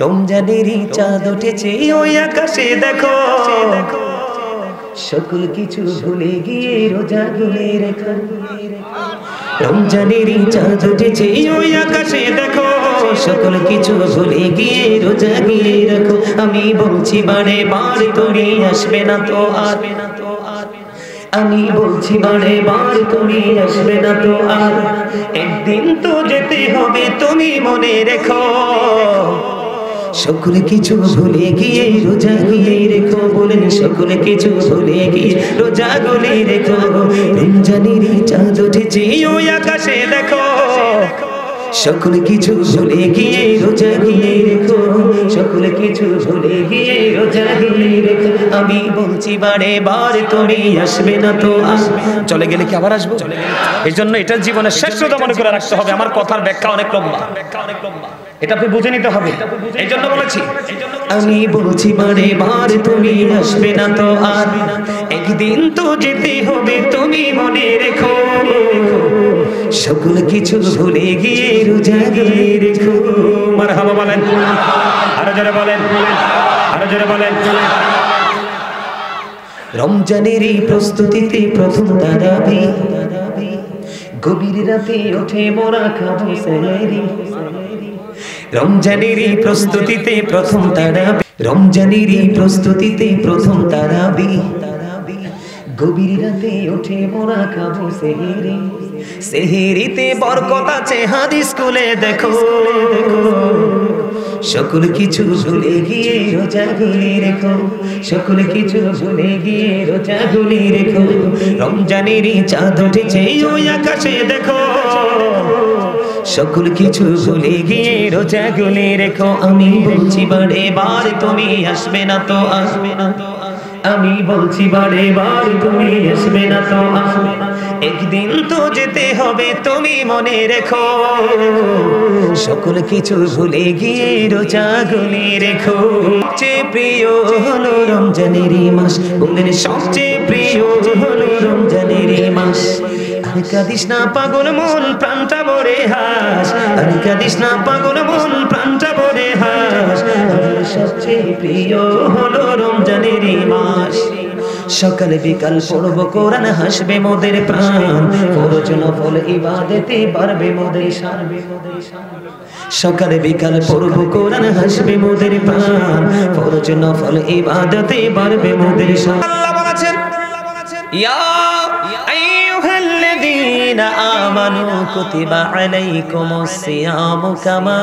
রমজানেরই চাঁদ উঠেছে ওই আকাশে দেখো, সকল কিছু ভুলে গিয়ে রোজা গুলে রেখো। রমজানেরই চাঁদ উঠেছে ওই আকাশে দেখো, সকল কিছু ভুলে গিয়ে রোজা গুলে রাখো। আমি বলছি বারে বার তুমি আসবে না তো আর, আমি বলছি বারে বার তুমি আসবে না তো আর, একদিন তো যেতে হবে তুমি মনে রেখো। সকল কিছু ভুলে গিয়ে রোজা গুলে রেখো, বলেন সকল কিছু ভুলে গিয়ে রোজা গুলে রেখো। রমজানেরই চাঁদ উঠেছে ওই আকাশে দেখো, সকল কিছু ভুলে গিয়ে রোজা গুলে রেখো, সকল কিছু ভুলে গিয়ে রোজা গুলে রেখো। আমি বলছি বারে বার তুমি আসবে না তো আসবে, চলে গেলে কি আবার আসবো? এই জন্য এটা জীবনের শ্রেষ্ঠতা মনে করে রাখতে হবে। আমার কথার ব্যাখ্যা অনেক লম্বা, এটা আপনি বুঝে নিতে হবে। এই জন্য বলেছি আমি বলছি বারে বার তুমি আসবে না তো আর, একদিন তো যেতে হবে তুমি মনে রেখো। সকল কিছু ভুলে গিয়ে রোজা গুলে রেখো। মারহাবা বলেন, আরো জোরে বলেন, আরো জোরে বলেন। রমজানেরই প্রস্তুতিতে প্রথম তারাবি, গভীর রাতে ওঠে মোরা খাবো সেহরি। রমজানেরই প্রস্তুতিতে প্রথম তারাবি, রমজানেরই প্রস্তুতিতে প্রথম তারাবি, গভীর রাতে ওঠে মোরা খাবো সেহরি। সেহরিতে বরকত আছে হাদিস খুলে দেখো, সকল কিছু ভুলে গিয়ে রোজা গুলে রেখো, সকল কিছু ভুলে গিয়ে রোজা গুলে রেখো। রমজানেরই চাঁদ উঠেছে ওই আকাশে দেখো, সকল কিছু ভুলে গিয়ে রোজা গুলে রেখো। আমি বলছি বারে বার তুমি আসবে না তো আসবে না, আমি বলছি বারে বার তুমি আসবে না তো আসবে না, একদিন তো যেতে হবে তুমি মনে রেখো। সকল কিছু ভুলে গিয়ে রোজা গুলে রেখো। সবচেয়ে প্রিয় হলো রমজানেরই মাস, বললেন সবচেয়ে প্রিয় হলো রমজানেরই মাস। আর কাঁদিস না পাগল মন প্রাণটা ভরে হাস, আর কাঁদিস না পাগল মন প্রাণটা ভরে হাস। সবচেয়ে প্রিয় হলো রমজানেরই মাস। সকালে বিকাল পড়ব কোরআন, হাসবে মোদের প্রাণ, ফরজ নফল ইবাদতে বাড়বে মোদের শান। সকালে বিকাল পড়ব কোরআন, হাসবে মোদের প্রাণ, ফরজ নফল ইবাদতে বাড়বে মোদের শান। আল্লাহ বলেছেন ইয়া আইয়ুহাল্লাযীনা আমানু কুতিবা আলাইকুমুস সিয়ামু কামা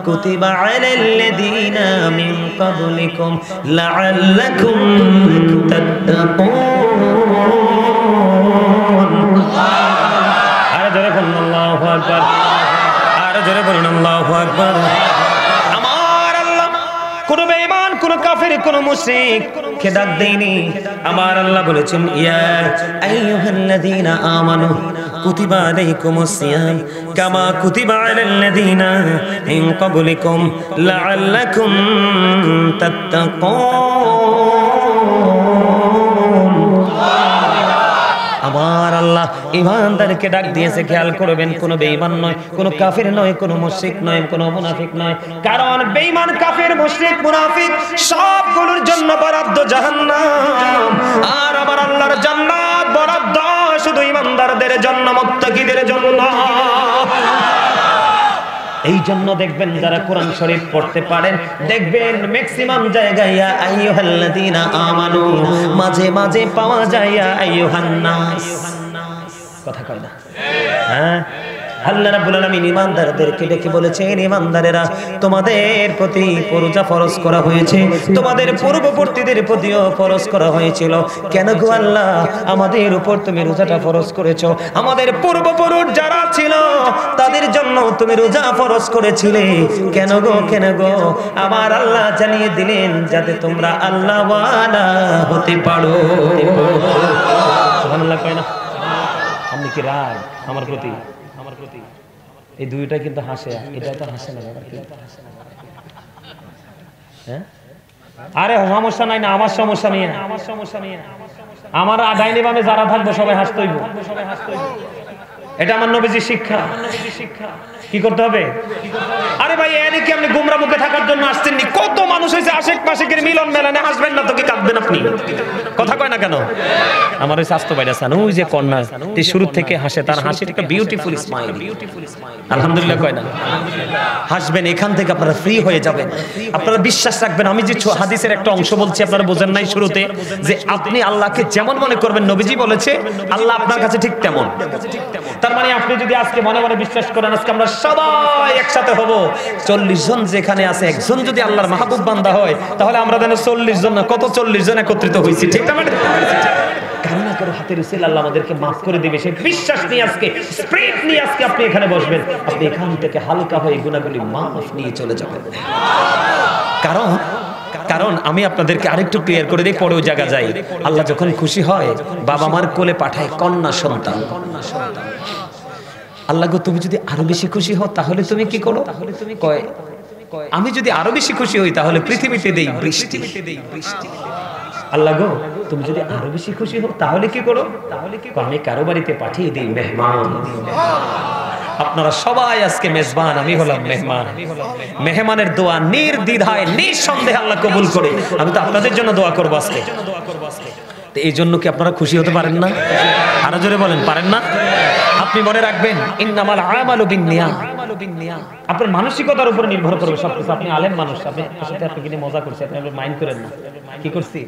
কুতিবা আলাল্লাযীনা মিন ক্বাবলিকুম লাআল্লাকুম তাত্তাকুন। আরে জোরে বলুন আল্লাহু আকবার, আরে জোরে বলুন আল্লাহু আকবার। আমার আল্লাহ কোন বেঈমান, কোন কাফের, কোন মুশরিক কে ডাক দেয়নি। আমার আল্লাহ বলেছেন ইয়া আইয়ুহাল্লাযীনা আমানু কুতিবা আলাইকুমুস সিয়াম কামা কুতিবা আলাল্লাযীনা মিন ক্বাবলিকুম লাআল্লাকুম তাত্তাকুন। আমার আল্লাহ ঈমানদারকে ডাক দিয়েছে, খেয়াল করবেন, কোন বেঈমান নয়, কোন কাফের নয়, কোন মুশরিক নয়, কোন মুনাফিক নয়। কারণ বেঈমান, কাফের, মুশরিক, মুনাফিক সবগুলোর জন্য বরাদ্দ জাহান্নাম। আর আমার আল্লাহর জান্নাত বরাদ্দ শুধু ঈমানদারদের জন্য, মুত্তাকিদের জন্য। এই জন্য দেখবেন যারা কোরআন শরীফ পড়তে পারেন, দেখবেন ম্যাক্সিমাম জায়গায় ইয়া আইয়ুহাল্লাযীনা আমানু মাঝে মাঝে পাওয়া যায় ইয়া আইয়ুহান নাস। কথা কয় না? হ্যাঁ, আল্লাহ রাব্বুল আলামিন ঈমানদারদেরকে ডেকে বলেছেন, ঈমানদারেরা তোমাদের প্রতি রোজা ফরজ করা হয়েছে, তোমাদের পূর্ববর্তীদের প্রতিও ফরজ করা হয়েছিল। কেন গো আল্লাহ আমাদের উপর তুমি রোজাটা ফরজ করেছো? আমাদের পূর্বপুরুষ যারা ছিল তাদের জন্য তুমি রোজা ফরজ করেছিলে। কেন গো, কেন গো? আমার আল্লাহ জানিয়ে দিলেন যাতে তোমরা আল্লাহওয়ালা হতে পারো। সুবহানাল্লাহ কয় না? আপনি কি রাগ আমার প্রতি? এই দুইটা কিন্তু হাসে, এটা তো হাসে না। হ্যাঁ, আরে সমস্যা নাই না, আমার সমস্যা নিয়ে, আমার ডাইনি বামে যারা থাকবো সবাই হাসতে হইব। এটা আমার নবীজির শিক্ষা। কি করতে হবে? আরে ভাই এনে কি আপনি গোমরা মুখে থাকার জন্য আসছে? মিলন মেলানে হাসবেন না তো কি কাঁদবেন আপনি? কথা কয় না কেন? আমার ওই স্বাস্থ্য বাইরে আছেন, ওই যে কন্যা শুরু থেকে হাসে, তার হাসির একটা বিউটিফুল স্মাইল। আলহামদুলিল্লাহ কয় না? হাসবেন, এখান থেকে আপনারা ফ্রি হয়ে যাবেন। আপনারা বিশ্বাস রাখবেন, আমি যে হাদিসের একটা অংশ বলছি আপনারা বোঝেন নাই শুরুতে, যে আপনি আল্লাহকে যেমন মনে করবেন, নবীজি বলেছে আল্লাহ আপনার কাছে ঠিক তেমন। তার মানে আপনি যদি আজকে মনে মনে বিশ্বাস করেন আজকে আমরা সবাই একসাথে হব, 40 জন যেখানে আছে একজন যদি আল্লাহর মাহবুব বান্দা হয়, তাহলে আমরা যেন 40 জন না কত 40 জন একত্রিত হয়েছি, ঠিক না? কারণ করে হাতের উসিলা আল্লাহ আমাদেরকে মাফ করে দিবে, সেই বিশ্বাস নিয়ে আজকে, স্পিরিট নিয়ে আজকে আপনি এখানে বসবেন, আপনি এখান থেকে হালকা হয়ে গুনাহগুলি মাফ নিয়ে চলে যাবেন। কারণ আমি আপনাদেরকে আরেকটু ক্লিয়ার করে দিই, পরেও জায়গা যাই। আল্লাহ যখন খুশি হয় বাবা মার কোলে পাঠায় কন্যা সন্তান। আল্লাহ গো, তুমি যদি আরো বেশি খুশি হও তাহলে তুমি কি করো? কয় আমি যদি আরো বেশি খুশি হই তাহলে পৃথিবীতে দেই বৃষ্টি। আল্লাহ গো, তুমি যদি আরো বেশি খুশি হও তাহলে কি করো? আমি কারো বাড়িতে পাঠিয়ে দিই মেহমান। আপনারা সবাই আজকে মেজবান, আমি হলাম মেহমান। মেহমানের দোয়া নির্দ্বিধায় নিঃসন্দেহে আল্লাহ কবুল করে। আমি তো আপনাদের জন্য দোয়া করবো আজকে। এই জন্য কি আপনারা খুশি হতে পারেন না? আরো জোরে বলেন, পারেন না? আপনি মনে রাখবেন, ইন্নামাল আমালু বিন্নিয়াত। আপনার মানসিকতার উপর নির্ভর করবে সবকিছু। আপনি আলেম মানুষ, আপনাকে নিয়ে মজা করছি, আপনি মাইন্ড করেন না। কি করছি?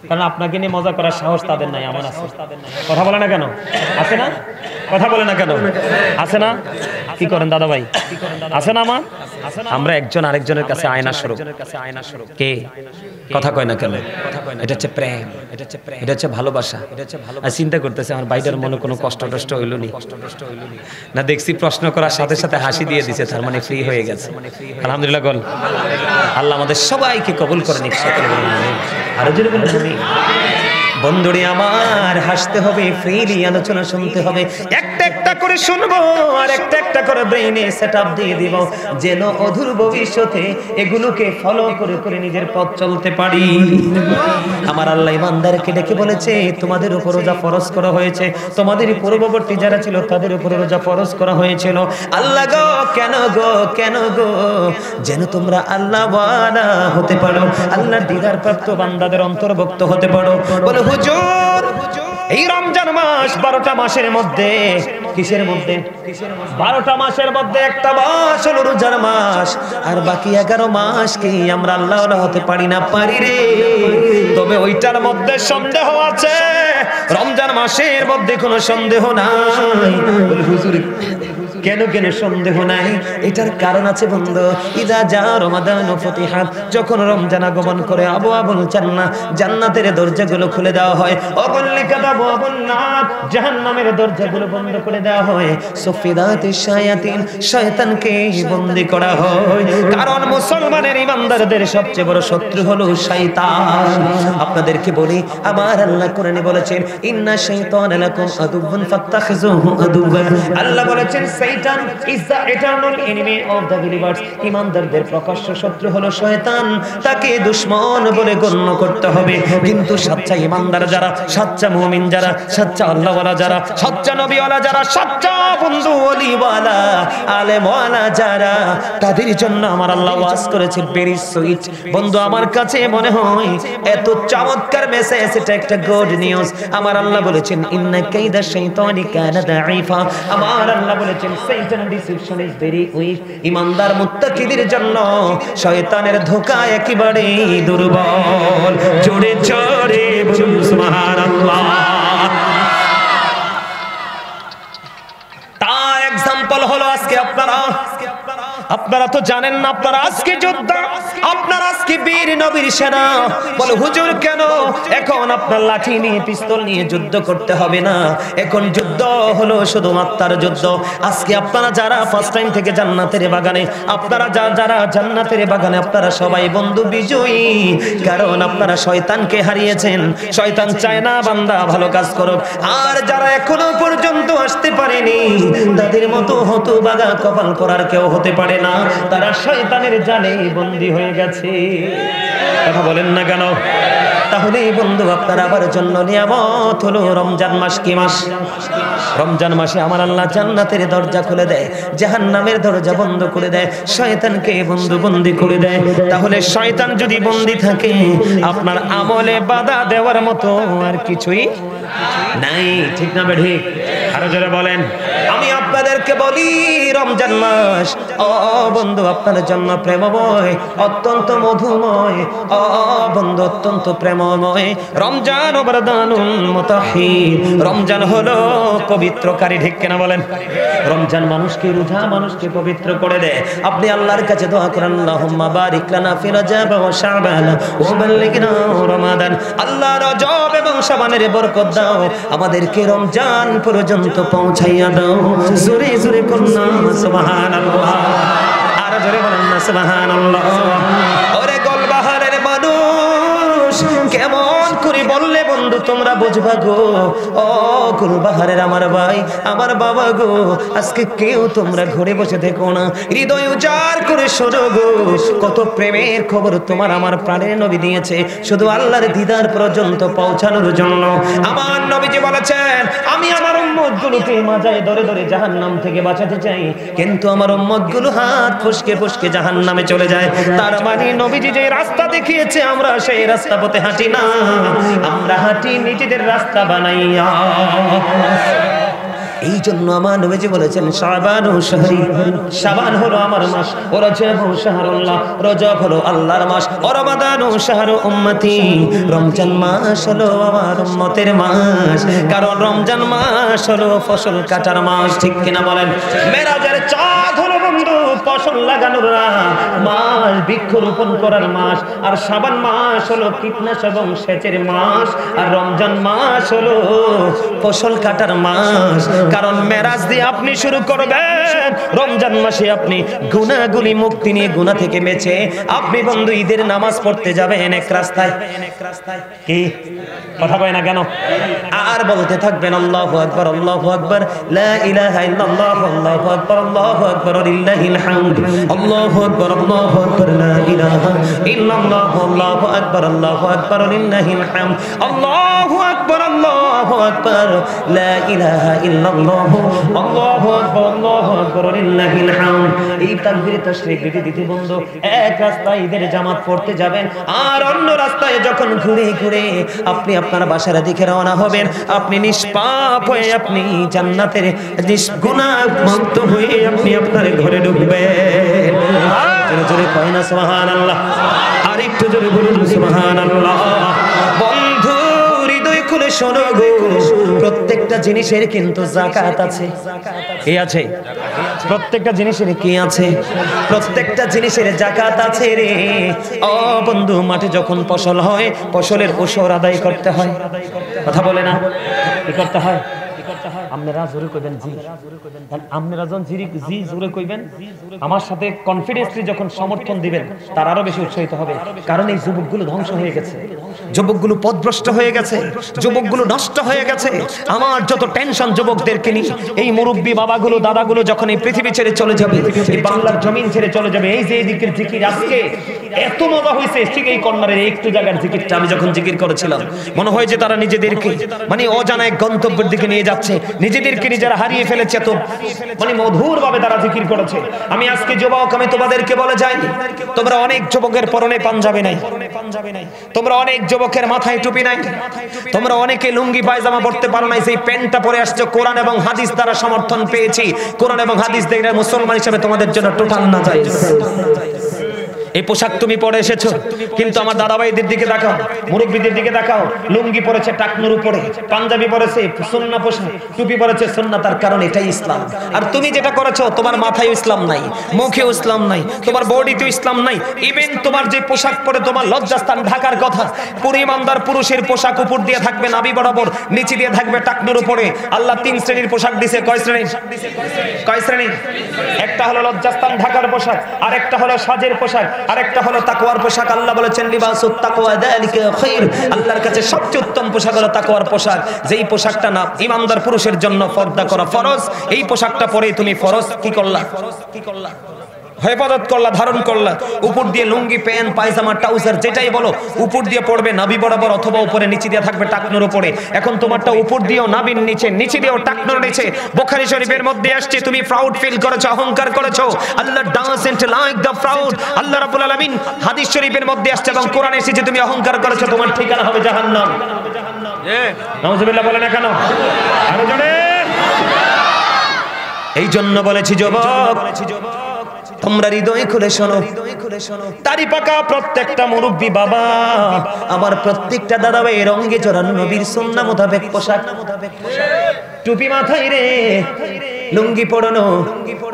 কারণ আপনাকে নিয়ে মজা করার সাহস তাদের নাই, আমার আছে। কথা বলে না কেন? আছে না? কথা বলে না কেন? আছে না? কি করেন দাদা ভাই? আছে না? আমার আমরা একজন আরেকজনের কাছে আয়না স্বরূপ। কে? কথা কয় না কেন? এটা হচ্ছে প্রেম, এটা হচ্ছে ভালোবাসা। আর চিন্তা করতেছে আমার বাইটার মনে কোনো কষ্ট টষ্ট হইল না, দেখছি প্রশ্ন করার সাথে সাথে হাসি দিয়ে দিছে, তার মানে ফ্রি হয়ে গেছে। আলহামদুলিল্লাহ বল। আল্লাহ আমাদের সবাইকে কবুল করে নিক। আরো যদি বলেন বন্ধুরে আমার, হাসতে হবে, ফ্রিলি আলোচনা শুনতে হবে, একটা একটা করে শুনবো আর একটা একটা করে ব্রেইনে সেটআপ দিয়ে দিব, যেন অদূর ভবিষ্যতে এগুলোকে ফলো করে করে নিজের পথ চলতে পারি। আমার আল্লাহ ইমানদারকে ডেকে বলেছে, তোমাদের উপর রোজা ফরজ করা হয়েছে, তোমাদের পূর্ববর্তী যারা ছিল তাদের উপর রোজা ফরজ করা হয়েছিল। আল্লাহ গো, কেন গো, কেন গো? যেন তোমরা আল্লাহ ওয়ালা হতে পারো, আল্লাহর দিদার প্রাপ্ত বান্দাদের অন্তর্ভুক্ত হতে পারো। বলে হুজুর, এই রমজান মাস 12টা মাসের মধ্যে, কিসের মধ্যে? 12টা মাসের মধ্যে একটা মাস হলো রোজার মাস, আর বাকি 11 মাস কি আমরা আল্লাহ হতে পারি না? পারি রে। তবে ওইটার মধ্যে সন্দেহ আছে, রমজান মাসের মধ্যে কোনো সন্দেহ নাই। বলে হুজুর কেন কেন সন্দেহ নাই? এটার কারণ আছে বন্ধু। ইদা যা রমাদান ফতিহাত, যখন রমজান আগমন করে আবওয়াবুল জান্নাহ, জান্নাতের দরজাগুলো খুলে দেওয়া হয়। অগল্লিকাত আবওয়াবুন নার, জাহান্নামের দরজাগুলো বন্ধ করে দেওয়া হয়। সুফিদাতিশ শায়াতিন, শয়তানকে বন্দী করা হয়। কারণ মুসলমানের ইমানদারদের সবচেয়ে বড় শত্রু হলো শয়তান। আপনাদেরকে বলি, আমার আল্লাহ কোরআনে বলেছেন, ইন্না শাইতানা লাকুম আদুউন ফাত্তাখিযুহু আদুওয়া। আল্লাহ বলেছেন Satan is the eternal enemy of the believers. ইমানদারদের প্রকাশ্য শত্রু হলো শয়তান, তাকে দুশমন বলে গণ্য করতে হবে। কিন্তু সচ্চা ইমানদার যারা, সচ্চা মুমিন যারা, সচ্চা আল্লাহওয়ালা যারা, সচ্চা নবীওয়ালা যারা, সচ্চা বন্ধু ওলিওয়ালা আলেমওয়ালা যারা, তাদের জন্য আমার আল্লাহ ওয়াজ করেছে ভেরি সুইট। বন্ধু আমার কাছে মনে হয় এত চমৎকার মেসেজ, এটা একটা গুড নিউজ। আমার আল্লাহ বলেছেন ইন্না কাইদা শাইতানি কানা দাঈফা। আমার আল্লাহ বলেছেন Satan deception is very weak. ইমানদার মুত্তাকিদের জন্য শয়তানের ধোঁকা একেবারে দুর্বল। জোরে জোরে বলুন সুবহানাল্লাহ। তার एग्जांपल হলো আজকে আপনারা তো জানেন না, আপনারা আজকে যোদ্ধা, আপনারা আজকে বীর নবীর সেনা। বলে হুজুর কেন? এখন আপনার লাঠি নিয়ে, পিস্তল নিয়ে যুদ্ধ করতে হবে না, এখন যুদ্ধ হলো শুধু আত্মার যুদ্ধ। আজকে আপনারা যারা ফার্স্ট টাইম থেকে জান্নাতের বাগানে, আপনারা যারা জান্নাতের বাগানে, আপনারা সবাই বন্ধু বিজয়ী। কারণ আপনারা শয়তানকে হারিয়েছেন। শয়তান চায় না বান্দা ভালো কাজ করুক। আর যারা এখনো পর্যন্ত আসতে পারেনি, তাদের মতো হতভাগা কপাল করার কেউ হতে পারে না, তারা শয়তানের জালে বন্দী হয়ে গেছে। কথা বলেন না কেন? তাহলে বন্ধু আপনার আবার জন্য নিয়ামত হলো রমজান মাস। কি মাস? রমজান মাসে আমার আল্লাহ জান্নাতের দরজা খুলে দেয়, জাহান্নামের দরজা বন্ধ করে দেয়, শয়তানকে বন্দি করে দেয়। তাহলে শয়তান যদি বন্দি থাকে, আপনার আমলে বাধা দেওয়ার মতো আর কিছুই নাই। ঠিক না ঠিক? আরো জোরে বলেন। আমি আপনাদেরকে বলি, রমজান মাস ও বন্ধু আপনার জন্য প্রেমময়, অত্যন্ত মধুময়। ও বন্ধু অত্যন্ত প্রেমময়। রমজান ওবারদানুল মুতাহির, রমজান হলো পবিত্রকারী। ঠিক কিনা বলেন? রমজান মানুষকে রোজা, মানুষকে পবিত্র করে দেয়। আপনি আল্লাহর কাছে দোয়া করেন, আল্লাহুম্মা বারিক লানা ফি রজব ওয়া শাবান ওয়া বাল্লিগনা রমাদান। আল্লাহ রজব এবং শাবানের বরকত দাও, আমাদেরকে রমজান পর্যন্ত পৌঁছাইয়া দাও। জোরে জোরে কন্যা সুবহানাল্লাহ। আর জোরে বলেন না সুবহানাল্লাহ। ওরে গোলবাহারের মানুষ, কেমন করে বললে বন্ধু তোমরা বুঝবা গো? ও গোলবাহারের আমার ভাই, আমার বাবা গো, আজকে কেউ তোমরা ঘরে বসে দেখো না, হৃদয় উজাড় করে শোনো গো। কত প্রেমের খবর তোমার আমার প্রাণের নবী দিয়েছে, শুধু আল্লাহর দিদার পর্যন্ত পৌঁছানোর জন্য। আমার নবীজি বলেছেন, আমি আমার উম্মতগুলোকে মাজায় ধরে ধরে জাহান্নাম থেকে বাঁচাতে চাই, কিন্তু আমার উম্মতগুলো হাত ফসকে ফসকে জাহান্নামে চলে যায়। তার মানে নবীজি যে রাস্তা দেখিয়েছে, আমরা সেই রাস্তা পথে হাঁটি না, আমরা হাঁটি নিজেদের রাস্তা বানাইয়া। এই জন্য আমার নবীজি বলেছেন, শাবান ও শাহরি, শাবান হলো আমার মাস, ও রজব ও শাহরুল্লাহ, রজব হলো আল্লাহর মাস, ও রমাদান ও শাহরু উম্মতি, রমজান মাস হলো আমার উম্মতের মাস। কারণ রমজান মাস হলো ফসল কাটার মাস। ঠিক কিনা বলেন? মেরাজের চাঁদ হলো বন্ধু ফসল লাগানোর মাস, বৃক্ষরোপণ করার মাস। আর শাবান মাস হলো কীটনাশক এবং সেচের মাস। আর রমজান মাস হলো ফসল কাটার মাস। কারণ মেরাজ দিয়ে আপনি শুরু করবেন, রমজান মাসে আপনি গুনাহগুলি মুক্তি নিয়ে, গুনাহ থেকে বেঁচে আপনি বন্ধু ঈদের নামাজ পড়তে যাবেন এক রাস্তায়। কি কথা কয় না কেন? আর বলতে থাকবেন আল্লাহু আকবার, আল্লাহু আকবার, লা ইলাহা ইল্লাল্লাহ, আল্লাহু আকবার, আল্লাহু আকবার, লিল্লাহিল হামদ, আল্লাহু আকবার, আল্লাহু আকবার, লা ইলাহা ইল্লাল্লাহ, আল্লাহু আকবার, আল্লাহু আকবার, লিল্লাহিল হামদ, আল্লাহু আকবার, আল্লাহু আকবার, লা ইলাহা ইল্লাল্লাহ, আল্লাহু আকবার, আল্লাহু আকবার, লিল্লাহিল হামদ। এই তাকবীরে তাশরিক দিতে দিতে বন্ধু এক রাস্তায় ঈদের জামাত পড়তে যাবেন, আর অন্য রাস্তায় যখন ঘুরে ঘুরে আপনি আপনার বাসার দিকে রওনা হবেন, আপনি নিষ্পাপ হয়ে আপনি জান্নাতের গুনাহ মুক্ত হয়ে আপনি আপনার ঘরে ঢুকবেন। জোরে জোরে কয় না সুবহানাল্লাহ। আর একটু জোরে বলুন সুবহানাল্লাহ। বন্ধু হৃদয় খুলে শোনো গো, প্রত্যেকটা জিনিসের কিন্তু যাকাত আছে। কি আছে? প্রত্যেকটা জিনিসের কি আছে? প্রত্যেকটা জিনিসের যাকাত আছে রে। ও বন্ধু, মাঠে যখন ফসল হয়, ফসলের ওশর আদায় করতে হয়। কথা বলে না? কি করতে হয়? আপনারা জোরে কইবেন জি। আপনারা যখন জি জোরে কইবেন, আমার সাথে কনফিডেন্সলি যখন সমর্থন দিবেন, তার আরো বেশি উৎসাহিত হবে। কারণ এই যুবকগুলো ধ্বংস হয়ে গেছে, যুবকগুলো পথভ্রষ্ট হয়ে গেছে, যুবকগুলো নষ্ট হয়ে গেছে। আমার যত টেনশন যুবকদেরকে নিয়ে। এই মুরব্বী বাবাগুলো দাদাগুলো যখন এই পৃথিবী ছেড়ে চলে যাবে, এই বাংলার জমিন ছেড়ে চলে যাবে, এই যে এদিকের জিকির আজকে এত মজা হয়েছে, ঠিক এই কর্নারের একটু জায়গার জিকিরটা আমি যখন জিকির করেছিলাম, মনে হয় যে তারা নিজেদেরকে মানে অজানা এক গন্তব্যের দিকে নিয়ে যাচ্ছে, নিজেদেরকে নিজেরা হারিয়ে ফেলেছে। তো মানে মধুর ভাবে তারা জিকির করেছে। আমি আজকে যুবক, আমি তোমাদেরকে বলে যাই, তোমরা অনেক যুবকের পরনে পাঞ্জাবি নাই, তোমরা অনেক যুবকের মাথায় টুপি নাই, তোমরা অনেকে লুঙ্গি পায়জামা পড়তে পারো নাই, সেই প্যান্টটা পরে আসছো। কোরআন এবং হাদিস দ্বারা সমর্থন পেয়েছি, কোরআন এবং হাদিস দেখলে মুসলমান হিসেবে তোমাদের জন্য টোটাল না যায়। এই পোশাক তুমি পরে এসেছো, কিন্তু আমার দাদা ভাইদের দিকে তাকাও, মুরব্বীদের দিকে তাকাও, লুঙ্গি পরেছে টাকনুর উপরে, পাঞ্জাবি পরেছে সুন্নাহ পোশাক, টুপি পরেছে সুন্নাহ। তার কারণ এটাই ইসলাম। আর তুমি যেটা করেছো, তোমার মাথায় ইসলাম নাই, মুখেও ইসলাম নাই, তোমার বডিতেও ইসলাম নাই। ইভেন তোমার যে পোশাক পরে তোমার লজ্জাস্থান ঢাকার কথা, পুরো ইমানদার পুরুষের পোশাক উপর দিয়ে থাকবে নাভি বরাবর, নিচে দিয়ে থাকবে টাকনুর উপরে। আল্লাহ 3 শ্রেণীর পোশাক দিয়েছে। কয় শ্রেণী? কয় শ্রেণী? একটা হলো লজ্জাস্থান ঢাকার পোশাক, আরেকটা হলো সাজের পোশাক, আরেকটা হলো তাকওয়ার পোশাক। আল্লাহ বলেছেন লিবাসুত তাকওয়া যালিকা খায়র, আল্লাহর কাছে সবচেয়ে উত্তম পোশাক হলো তাকওয়ার পোশাক। যেই পোশাকটা না ঈমানদার পুরুষের জন্য পর্দা করা ফরজ, এই পোশাকটা পরে তুমি ফরজ কি করলা? হেফাজত করলা, ধারণ করলা, উপর দিয়ে লুঙ্গি, প্যান্ট, পায়জামা, ট্রাউজার যেটাই বলো উপর দিয়ে পড়বে নাভি বরাবর, অথবা উপরে নিচে দিয়ে থাকবে টাকনোর উপরে। এখন তোমারটা উপর দিয়েও নাভির নিচে, নিচে দিয়েও টাকনোর নিচে। বুখারী শরীফের মধ্যে আসছে তুমি প্রাউড ফিল করেছো, অহংকার করেছো। আল্লাহ ডাজন্ট লাইক দ্য প্রাউড। আল্লাহ রাব্বুল আলামিন হাদিস শরীফের মধ্যে আসছে এবং কোরআনে এসেছে তুমি অহংকার করেছো, তোমার ঠিকানা হবে জাহান্নাম। নাউজুবিল্লাহ বলে না কেন? আরো জোরে। এই জন্য বলেছি যুবক, তোমরা হৃদয় খুলে শোনো। তারি পাকা প্রত্যেকটা মুরব্বী বাবা, আবার প্রত্যেকটা দাদা ভাই রঙে জড়ানো নবীর সুন্নাহ মোতাবেক পোশাক, টুপি মাথায় রে, লুঙ্গি পরানো,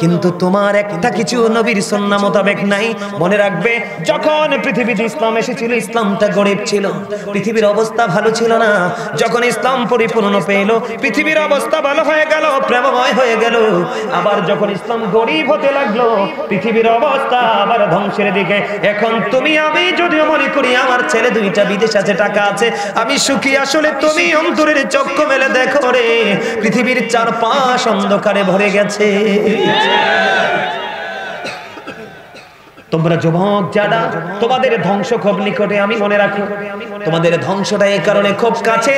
কিন্তু তোমার একটা কিছু নবীর সুন্নাহ মোতাবেক নাই। মনে রাখবে, যখন পৃথিবীতে ইসলাম এসেছিল ইসলামটা গরিব ছিল, পৃথিবীর অবস্থা ভালো ছিল না। যখন ইসলাম পরিপূর্ণ পেল পৃথিবীর অবস্থা ভালো হয়ে গেল, প্রেমময় হয়ে গেল। আবার যখন ইসলাম গরিব হতে লাগলো পৃথিবীর অবস্থা আবার ধ্বংসের দিকে। এখন তুমি আমি যদিও মনে করি আমার ছেলে দুইটা বিদেশ আছে, টাকা আছে, আমি সুখী, আসলে তুমি অন্তরের চক্ষু মেলে দেখো রে, পৃথিবীর চারপাশ অন্ধকারে ভরে গেছে। তোমরা যুবক যারা, তোমাদের ধ্বংস খুব নিকটে। আমি মনে রাখো তোমাদের ধ্বংসটা এই কারণে খুব কাছে।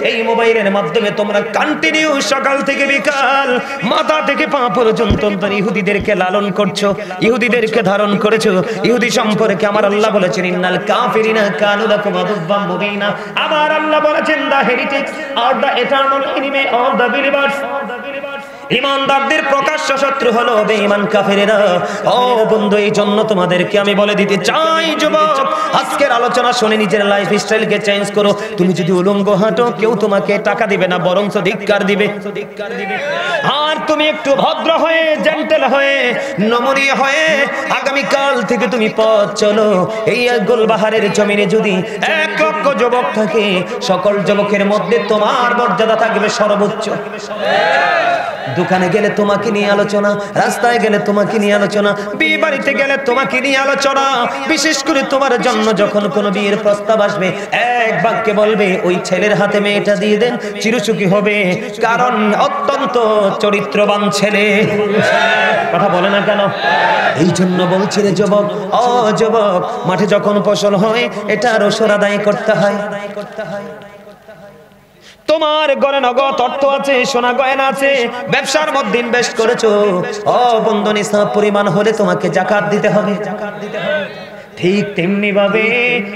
এই মোবাইলের মাধ্যমে তোমরা কন্টিনিউ সকাল থেকে বিকাল মাথা থেকে পা পর্যন্ত ইহুদিদেরকে লালন করছো, ইহুদিদেরকে ধারণ করেছো। ইহুদি সম্পর্কে আমার আল্লাহ বলেছেন ইন্নাল কাফিরিনা কানু লাকুম আদুওয়াম মুবিনা। আবার আল্লাহ বলেছেন the heretics are the eternal enemy of the believers. ঈমানদারদের প্রকাশ্য শত্রু হলো বেঈমান কাফেরেরা। ও বন্ধু, এই জন্য তোমাদেরকে আমি বলে দিতে চাই যুবক, আজকের আলোচনা শুনে নিজের লাইফ স্টাইলকে চেঞ্জ করো। তুমি যদি উলঙ্গ হাঁটো কেউ তোমাকে টাকা দিবে না, বরং ধিক্কার দিবে। আর তুমি একটু ভদ্র হয়ে, জেন্টেল হয়ে, নমনীয় হয়ে আগামীকাল থেকে তুমি পথ চলো। এই গোলবাহারের জমিনে যদি 1 লক্ষ যুবক থাকে, সকল যুবকের মধ্যে তোমার মর্যাদা থাকবে সর্বোচ্চ। দোকানে গেলে তোমাকে নিয়ে আলোচনা, রাস্তায় গেলে তোমাকে নিয়ে আলোচনা, বিয়ে বাড়িতে গেলে তোমাকে নিয়ে আলোচনা। বিশেষ করে তোমার জন্য যখন কোনো বিয়ের প্রস্তাব আসবে এক বাক্যে বলবে ওই ছেলের হাতে মেয়েটা দিয়ে দেন, চিরসুখী হবে, কারণ অত্যন্ত চরিত্রবান ছেলে। কথা বলে না কেন? এই জন্য বলছি রে যুবক, ও যুবক, মাঠে যখন ফসল হয় এটা রসর আদায় করতে হয়। তোমার ঘরে নগদ অর্থ আছে, সোনা গয়না আছে, ব্যবসার মধ্যে ইনভেস্ট করেছো, ও বন্ধু নিসাব পরিমাণ হলে তোমাকে যাকাত দিতে হবে। ঠিক তেমনি ভাবে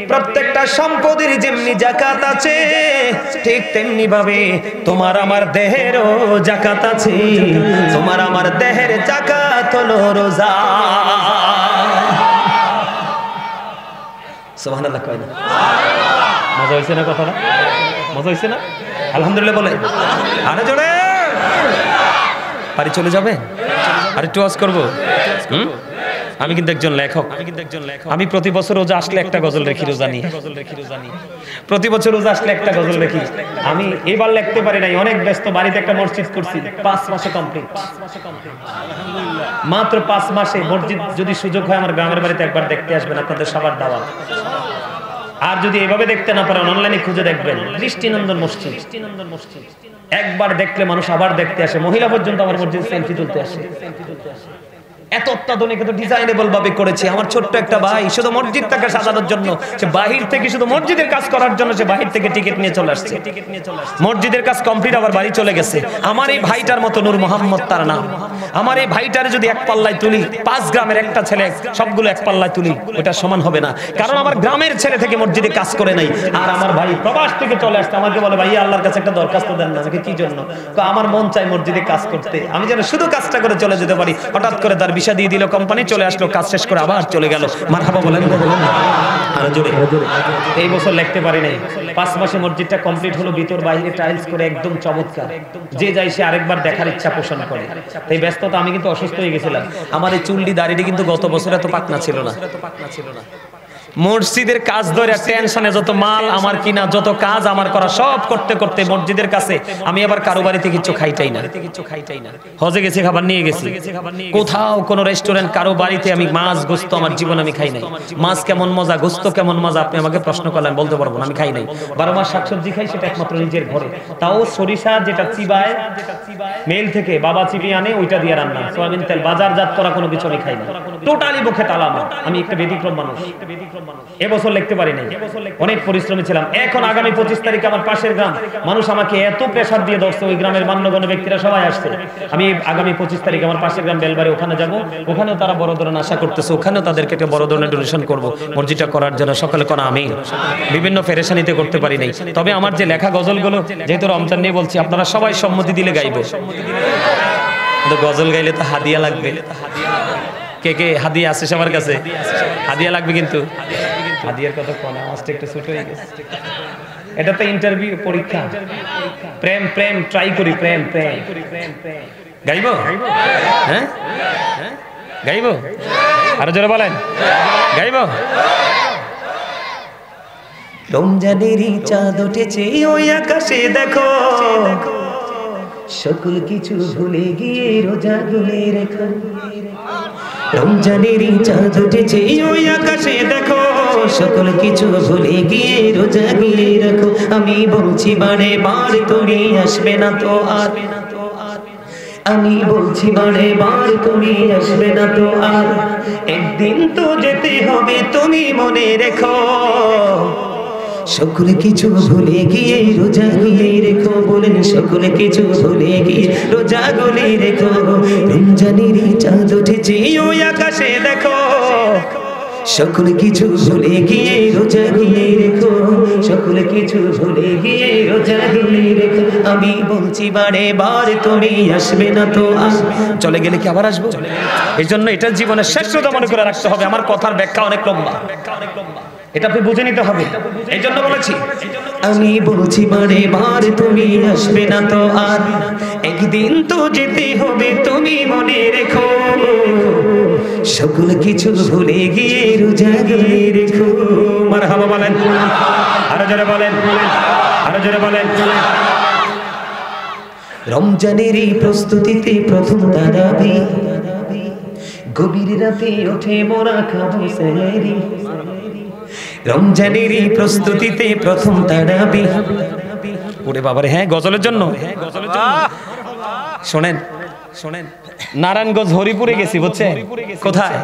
প্রত্যেকটা সম্পদের যেমনি যাকাত আছে, ঠিক তেমনি ভাবে তোমার আমার দেহেরও যাকাত আছে। তোমার আমার দেহের যাকাত হলো রোজা। সুবহানাল্লাহ কয় না? মজা হইছে না কথাটা? মজা হইছে না? আলহামদুলিল্লাহ বলে আরে জোরে। বাড়ি চলে যাবে? আর একটু ওয়াজ করবো। আমি কিন্তু একজন লেখক। আমি প্রতি বছর রোজা আসলে একটা গজল রেখি, রোজা নিয়ে প্রতি বছর রোজা আসলে একটা গজল রেখি। আমি এবার লিখতে পারি নাই, অনেক ব্যস্ত। বাড়িতে একটা মসজিদ করছি, 5 মাসে কমপ্লিট। মাত্র 5 মাসে মসজিদ। যদি সুযোগ হয় আমার গ্রামের বাড়িতে একবার দেখতে আসবেন, আপনাদের সবার দাওয়াত। আর যদি এভাবে দেখতে না পারেন অনলাইনে খুঁজে দেখবেন, দৃষ্টিনন্দন মসজিদ। একবার দেখলে মানুষ আবার দেখতে আসে। মহিলা পর্যন্ত আমার মসজিদ সেলফি তুলতে আসে। এত অত্যাধুনিক, এত ডিজাইনেবল ভাবে করেছে। আমার ছোট্ট একটা ভাই শুধু মসজিদটাকে সাজানোর জন্য, সে বাহির থেকে শুধু মসজিদের কাজ করার জন্য সে বাহির থেকে টিকিট নিয়ে চলে আসছে। মসজিদের কাজ কমপ্লিট, আবার বাড়ি চলে গেছে। আমার এই ভাইটার মতো নূর মোহাম্মদ তার নাম। আমার এই ভাইটারে যদি এক পাল্লায় তুলি, 5 গ্রামের একটা ছেলে সবগুলো এক পাল্লায় তুলি, ওটা সমান হবে না। কারণ আমার গ্রামের ছেলে থেকে মসজিদে কাজ করে নাই। আর আমার ভাই প্রবাস থেকে চলে আসছে, আমাকে বলে ভাই আল্লাহর কাছে একটা দরখাস্ত দেন না। আমাকে কি জন্য? আমার মন চাই মসজিদে কাজ করতে, আমি যেন শুধু কাজটা করে চলে যেতে পারি। হঠাৎ করে তার ভিসা দিয়ে দিল কোম্পানি, চলে আসলো, কাজ শেষ করে আবার চলে গেল। মারহাবা বলেন। আর জোরে। এই বছর লিখতে পারি নাই, 5 মাসে মসজিদটা কমপ্লিট হলো, ভিতর বাইরে টাইলস করে একদম চমৎকার। যে যাই সে আরেকবার দেখার ইচ্ছা পোষণ করে। এই ব্যস্ততা, আমি কিন্তু অসুস্থ হয়ে গেছিলাম। আমার এই চুলটি দাড়িটি কিন্তু গত বছর এত পাকনা ছিল না। মসজিদের কাজ ধরে টেনশনে যত মাল আমার কিনা, যত কাজ আমার করা, সব করতে করতে মসজিদের কাছে আমি আবার কারো বাড়িতে কিছু খাইটাই না। হজে গেছি, খাবার নিয়ে গেছি, কোথাও কোনো রেস্টুরেন্ট কারো বাড়িতে আমি মাছ গোস্ত আমার জীবন আমি খাই নাই। মাছ কেমন মজা, গোস্ত কেমন মজা আপনি আমাকে প্রশ্ন করলেন, বলতে পারবো না, আমি খাই নাই। 12 মাস শাকসবজি খাই, সেটা একমাত্র নিজের ঘরে, তাও সরিষা যেটা চিবায় মেল থেকে বাবা চিবিয়ে আনে ওইটা দিয়ে রান্না, সয়াবিন তেল, বাজারজাত করা কোনো কিছু আমি খাই না, টোটালি মুখে তালা আমার। আমি একটা ব্যতিক্রম মানুষ। এবছর লিখতে পারি নাই, অনেক পরিশ্রমী ছিলাম। এখন আগামী 25 তারিখে আমার পাশের গ্রাম, মানুষ আমাকে এত প্রেসার দিয়ে ধরছে, ওই গ্রামের মান্যগণ্য ব্যক্তিরা সবাই আসছে। আমি আগামী 25 তারিখে আমার পাশের গ্রাম বেলবাড়ি, ওখানে যাব, ওখানেও তারা বড় ধরনের আশা করতেছে, ওখানেও তাদেরকে একটা বড় ধরনের ডোনেশন করব মসজিদটা করার জন্য। সকলে কোন আমি বিভিন্ন পেরেশানিতে করতে পারি নাই, তবে আমার যে লেখা গজলগুলো, যেহেতু রমজান নিয়ে বলছি, আপনারা সবাই সম্মতি দিলে গাইব। গজল গাইলে তো হাদিয়া লাগবে। কে কে হাদিয়া আছে সবার কাছে? হাদিয়া লাগবে, কিন্তু হাদিয়ার কথা কোন আওয়াজটা একটু ছোট হয়ে গেছে। এটা তো ইন্টারভিউ, পরীক্ষা। প্রেম প্রেম ট্রাই করি, প্রেম প্রেম গাইব, হ্যাঁ গাইব, আরো জোরে বলেন, গাইব। রমজানেরই চাঁদ উঠেছে ওই আকাশে দেখো, সকল কিছু ভুলে গিয়ে রোজা গুলে রেখো। রমজানেরই চাঁদ উঠেছে ওই আকাশে দেখো, সকল কিছু ভুলে গিয়ে রোজা গুলে রাখো। আমি বলছি বারে বার তুমি আসবে না তো আর, আমি বলছি বারে বার তুমি আসবে না তো আর, একদিন তো যেতে হবে তুমি মনে রেখো। সকল কিছু ভুলে গিয়ে রোজা গুলে রেখো, বলেন সকল কিছু ভুলে গিয়ে রোজা গুলে রেখো। রমজানেরই চাঁদ উঠেছে ওই আকাশে দেখো, সকল কিছু ভুলে গিয়ে রোজা গুলে রেখো, সকল কিছু ভুলে গিয়ে রোজা গুলে রেখো। আমি বলছি বারে বার তুমি আসবে না তো আর, চলে গেলে কি আবার আসবো? এই জন্য এটা জীবনের শ্রেষ্ঠতা মনে করে রাখতে হবে। আমার কথার ব্যাখ্যা অনেক লম্বা, এটা আপনি বুঝে নিতে হবে। এই জন্য বলেছি, আমি বলছি বারে বার তুমি আসবে না তো আর, একদিন তো যেতে হবে তুমি মনে রেখো। সকল কিছু ভুলে গিয়ে রোজা গুলে রেখো। মারহাবা বলেন, আরো জোরে বলেন, আরো জোরে বলেন। রমজানেরই প্রস্তুতিতে প্রথম তারাবি, গভীর রাতে ওঠে মোরা খাবো সেহরি। রমজানেরই প্রস্তুতিতে প্রথম তারাবি। ওরে বাবারে, হ্যাঁ গজলের জন্য, হ্যাঁ গজলের জন্য। শোনেন শোনেন, নারায়ণগঞ্জ হরিপুরে গেছি, বুঝছেন? কোথায়?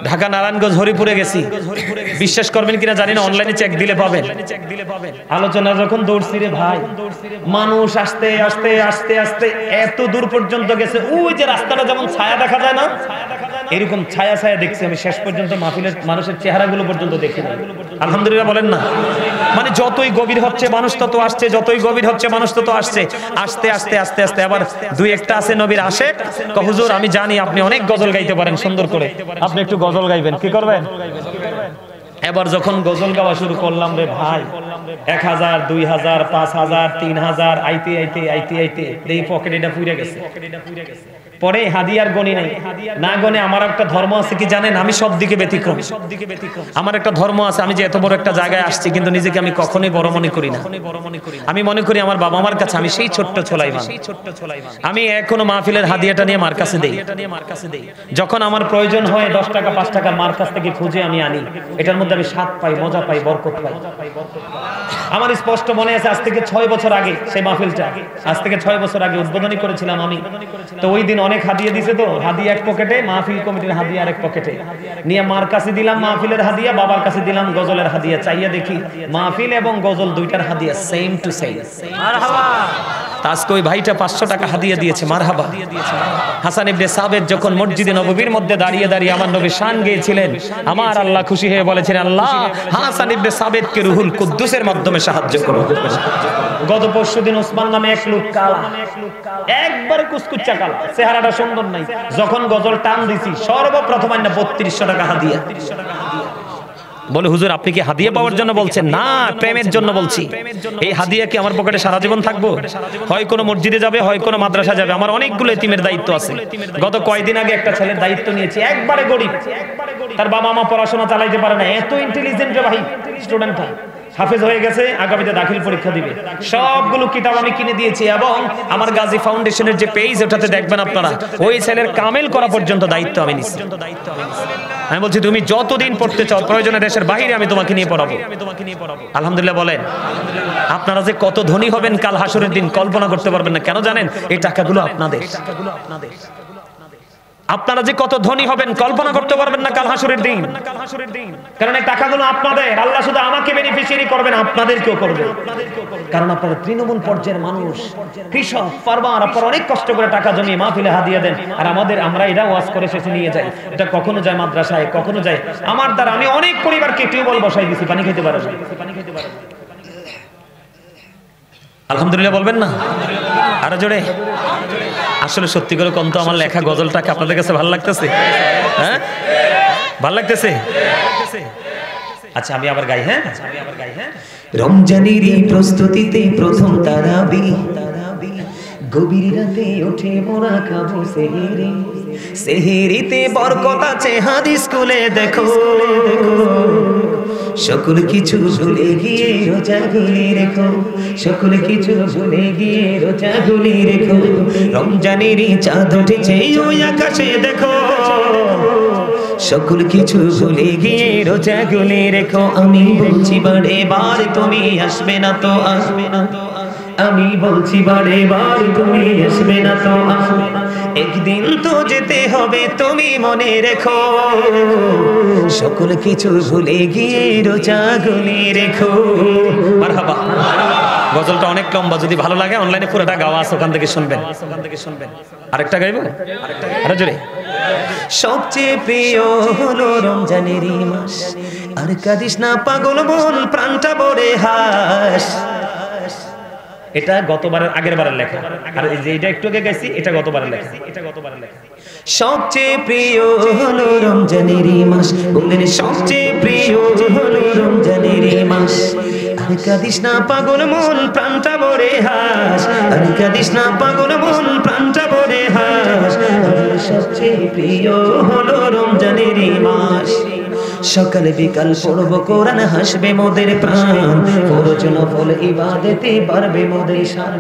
ঢাকা নারায়ণগঞ্জ হরিপুরে গেছি। বিশ্বাস করবেন কিনা জানি না, অনলাইনে চেক দিলে পাবেন। আলোচনা যখন দৌড়ছি রে ভাই, মানুষ আসতে আসতে আসতে আসতে এত দূর পর্যন্ত গেছে, ওই যে রাস্তাটা যেমন ছায়া দেখা যায় না, এরকম ছায়া ছায়া দেখছি আমি। শেষ পর্যন্ত মাহফিলের মানুষের চেহারাগুলো পর্যন্ত দেখি না। আলহামদুলিল্লাহ বলেন না? মানে যতই গভীর হচ্ছে মানুষ তত আসছে, যতই গভীর হচ্ছে মানুষ তত আসছে। আস্তে আস্তে আস্তে আস্তে আবার দুই একটা আছে নবীর আশেক, হুজুর আমি জানি আপনি অনেক গজল গাইতে পারেন সুন্দর করে, আপনি একটু গজল গাইবেন, কি করবেন? এবার যখন গজল গাওয়া শুরু করলাম রে ভাই, 1000, 2000, 5000, 3000 আইতে আইতে আইতে আইতে এই পকেট এটা পুড়ে গেছে। পরে হাদিয়ার গণি নাই, না গনে আমার একটা ধর্ম আছে কি জানেন? আমি সব দিকে ব্যতিক্রম। আমার একটা ধর্ম আছে, আমি যে এত বড় একটা জায়গায় আসছি কিন্তু নিজেকে আমি কখনোই বড় মনে করি না। আমি মনে করি আমার বাবা মার কাছে আমি সেই ছোট্ট ছোলাইমান। আমি এখনো মাহফিলের হাদিয়াটা নিয়ে মার কাছে দেই। যখন আমার প্রয়োজন হয় 10 টাকা 5 টাকা মার কাছ থেকে খুঁজে আমি আনি, এটার মধ্যে আমি স্বাদ পাই, মজা পাই, বরকত পাই। আমার স্পষ্ট মনে আছে, আজ থেকে 6 বছর আগে সেই মাহফিলটা, আজ থেকে 6 বছর আগে উদ্বোধনী করেছিলাম আমি। তো ওই দিন অনেক হাদিয়া দিছে, তো হাদিয়া এক পকেটে, মাহফিল কমিটির হাদিয়া আরেক পকেটে নিয়ে মার কাছে দিলাম মাহফিলের হাদিয়া, বাবার কাছে দিলাম গজলের হাদিয়া। চাইয়া দেখি মাহফিল এবং গজল দুইটার হাদিয়া সেম টু সেম। মারহাবা। আজকে ওই ভাইটা 500 টাকা হাদিয়া দিয়েছে, মারহাবা। হাসান ইবনে সাবিত যখন মসজিদে নববীর মধ্যে দাঁড়িয়ে দাঁড়িয়ে আমার নবীর শান গেয়েছিলেন, আমার আল্লাহ খুশি হয়ে বলেছেন, আল্লাহ হাসান ইবনে সাবিতকে রুহুল কুদ্দুসের মাধ্যমে সাহায্য করো। গত পরশুদিন ওসমান নামে এক লোক কালা, একবার কুচকুচ্চা কালা, চেহারাটা সুন্দর নাই, যখন গজল টান দিছি সর্বপ্রথম আইনা 3200 টাকা হাদিয়া। বলে হুজুর আপনি কি হাদিয়া পাওয়ার জন্য বলছেন? না, প্রেমের জন্য বলছি। এই হাদিয়া কি আমার পকেটে সারা জীবন থাকবো? হয় কোনো মসজিদে যাবে, হয় কোনো মাদ্রাসা যাবে। আমার অনেকগুলো এতিমের দায়িত্ব আছে। গত কয়েকদিন আগে একটা ছেলের দায়িত্ব নিয়েছি, একবারে গরিব, তার বাবা মা পড়াশোনা চালাইতে পারে না, এত ইন্টেলিজেন্ট রে ভাই, স্টুডেন্ট হাফেজ হয়ে গেছে, আগামীতে দাখিল পরীক্ষা দিবে। সবগুলো কিতাব আমি কিনে দিয়েছি এবং আমার গাজী ফাউন্ডেশনের যে পেজ ওটাতে দেখবেন আপনারা, ওই ছেলের কামেল করা পর্যন্ত দায়িত্ব আমি নিচ্ছি। আমি বলছি তুমি যতদিন পড়তে চাও, প্রয়োজনে দেশের বাইরে আমি তোমাকে নিয়ে পড়াবো। আলহামদুলিল্লাহ বলেন। আপনারা যে কত ধনী হবেন কাল হাসরের দিন কল্পনা করতে পারবেন না। কেন জানেন? এই টাকাগুলো আপনাদের। আপনারা যে কত ধনী হবেন কল্পনা করতে পারবেন না কাল হাসরের দিন। কারণ এই টাকাগুলো আপনাদের। আল্লাহ শুধু আমাকে বেনিফিশিয়ারি করবেন, আপনাদেরকেও করবেন। কারণ আপনারা তৃণমূল পর্যায়ের মানুষ, কৃষক, ফার্মার, আপনারা অনেক কষ্ট করে টাকা জমিয়ে মাহফিলে হাদিয়া দেন। আর আমরা এটা ওয়াজ করে শেষে নিয়ে যাই। এটা কখনো যায় মাদ্রাসায়, কখনো যায় আমার দ্বারা। আমি অনেক পরিবারকে টিউবওয়েল বসাই দিছি, পানি খেতে পারে না। আলহামদুলিল্লাহ বলবেন না? আরো জোরে। আসলে সত্যি করে কোন তো আমার লেখা গজলটাকে আপনাদের কাছে ভালো লাগতেছে? হ্যাঁ, ভালো লাগতেছে? আচ্ছা আমি আবার গাই। হ্যাঁ, রমজানের এই প্রস্তুতিতে প্রথম তারাবি, গভীর রাতে ওঠে মোরা খাবো সেহরি। সেহরিতে বরকত আছে হাদিস খুলে দেখো। সকল কিছু ভুলে গিয়ে রোজাগুলি রেখো, সকল কিছু ভুলে গিয়ে রোজাগুলি রেখো। রমজানের চাঁদ উঠেছে ওই আকাশে দেখো। সকল কিছু ভুলে গিয়ে রোজাগুলি রেখো। আমি বলছি বারে বার তুমি আসবে না তো আসবে না। আমি বলছি বারে বার তুমি আসবে না তো আসবে না। একদিন তো যেতে হবে তুমি মনে রেখো। সকল কিছু ভুলে গিয়ে রোজাগুলি রেখো। মারহাবা। গজলটা অনেক লম্বা, যদি ভালো লাগে অনলাইনে পুরোটা গাওয়া আছে, ওখান থেকে শুনবেন। আরেকটা গাইবো? আরে জোরে। সবচেয়ে প্রিয় হলো রমজানেরই মাস, আর কাঁদিস না পাগল মন, প্রাণটা ভরে হাস। এটা গতবারের আগের বারের লেখা, আর এই যে এটা একটু আগে গাইছি এটা গতবারের লেখা। সবচেয়ে প্রিয় হলো রমজানেরই মাস, বললেন সবচেয়ে প্রিয় হলো রমজানেরই মাস। আর কাঁদিস না পাগল মন, প্রাণটা ভরে হাস। আর কাঁদিস না পাগল মন, প্রাণটা ভরে হাস। সবচেয়ে প্রিয় হলো রমজানেরই মাস। সকাল বিকাল পড়ব কোরআন, হাসবে মোদের প্রাণ। ফরজ নফল ইবাদতে বাড়বে মোদের শান।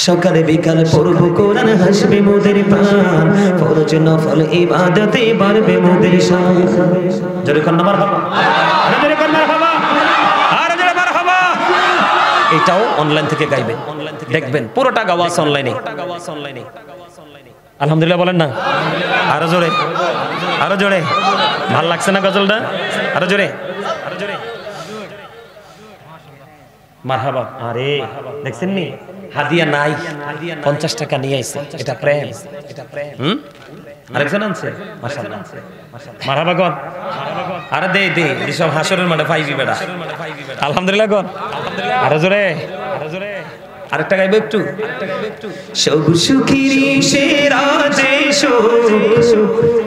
সকাল বিকাল পড়ব কোরআন, হাসবে মোদের প্রাণ। ফরজ নফল ইবাদতে বাড়বে মোদের শান। জোরে কন্না মারহাবা। আরে জোরে কন্না মারহাবা। আরে জোরে মারহাবা। এটাও অনলাইন থেকে গাইবেন, দেখবেন পুরোটা গাওয়া আছে অনলাইনে। আলহামদুলিল্লাহ বলেন না? আরো জোরে, আরো জোরে। ভাল লাগছে না গজলটা? আরো জোরে, আরো জোরে। মারহাবা। আরে দেখছেন নি হাদিয়া নাই, 50 টাকা নিয়ে আইছে। এটা প্রেম, এটা প্রেম। আরেকজন আনছে, মাশাআল্লাহ মারহাবা গন। আরে দে দে সব হাসরের মাঠে পাইবি বেটা। আলহামদুলিল্লাহ গন। আরো জোরে, আরো জোরে। আরেকটা গাইবো একটু। সব সুখীর সেরা যে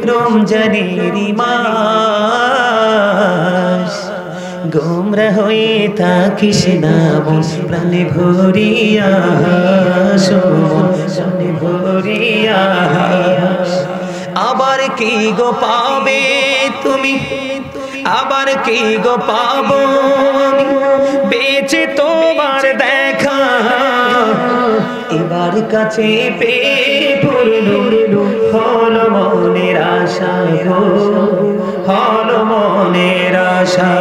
রমজানেরই মাস। গোমরা হয়ে থাকিস না মন, প্রাণে ভরিয়া প্রাণে ভরিয়া। আবার কি গো পাবে তুমি, আবার কি গো পাবো বেঁচে তোমার দেখা। এবার কাছে পেয়ে পড়লো হল মনের আশা, হল মনের আশা।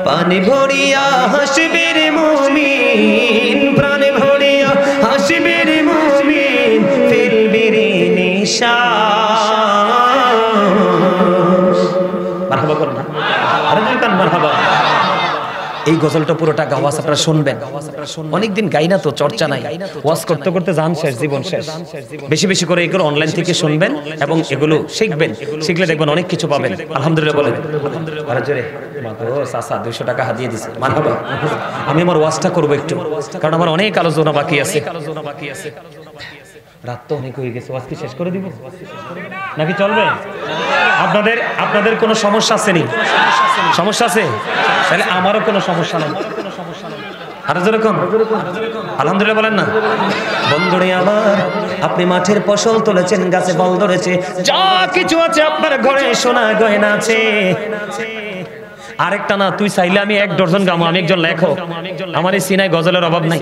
পানে ভরিয়া হাসবে রে মুমিন, প্রাণে ভরিয়া হাসবে রে মুমিন। ফেলবে রে নিঃশ্বাস। মারহাবা করুন না? আরে কান মারহাবা। এই গজলটা পুরোটা গাওয়া আছে, আপনারা শুনবেন। অনেকদিন গাই না তো, চর্চা নাই। ওয়াজ করতে করতে জান শেষ, জীবন শেষ। বেশি বেশি করে এগুলো অনলাইন থেকে শুনবেন এবং এগুলো শিখবেন। শিখলে দেখবেন অনেক কিছু পাবেন। আলহামদুলিল্লাহ বলেন। আরে জোরে। মাগো চাচা 200 টাকা হাদিয়ে দিছে। মারহাবা। আমি আমার ওয়াজটা করব একটু, কারণ আমার অনেক আলোচনা বাকি আছে। রাত তো অনেক হয়ে গেছে, ওয়াজ কি শেষ করে দিব? নাকি চলবে? আপনাদের কোনো সমস্যা আছে নি? সমস্যা আছে? তাহলে আমারও কোনো সমস্যা নাই। আরো যেরকম আলহামদুলিল্লাহ বলেন না। বন্ধুরে আমার, আপনি মাঠের ফসল তুলেছেন, গাছে ফল ধরেছে, যা কিছু আছে আপনার ঘরে সোনা গয়না আছে। আরেকটা না, তুই চাইলে আমি 1 ডজন গামো, আমি একজন লেখক, আমার এই সিনাই গজলের অভাব নাই।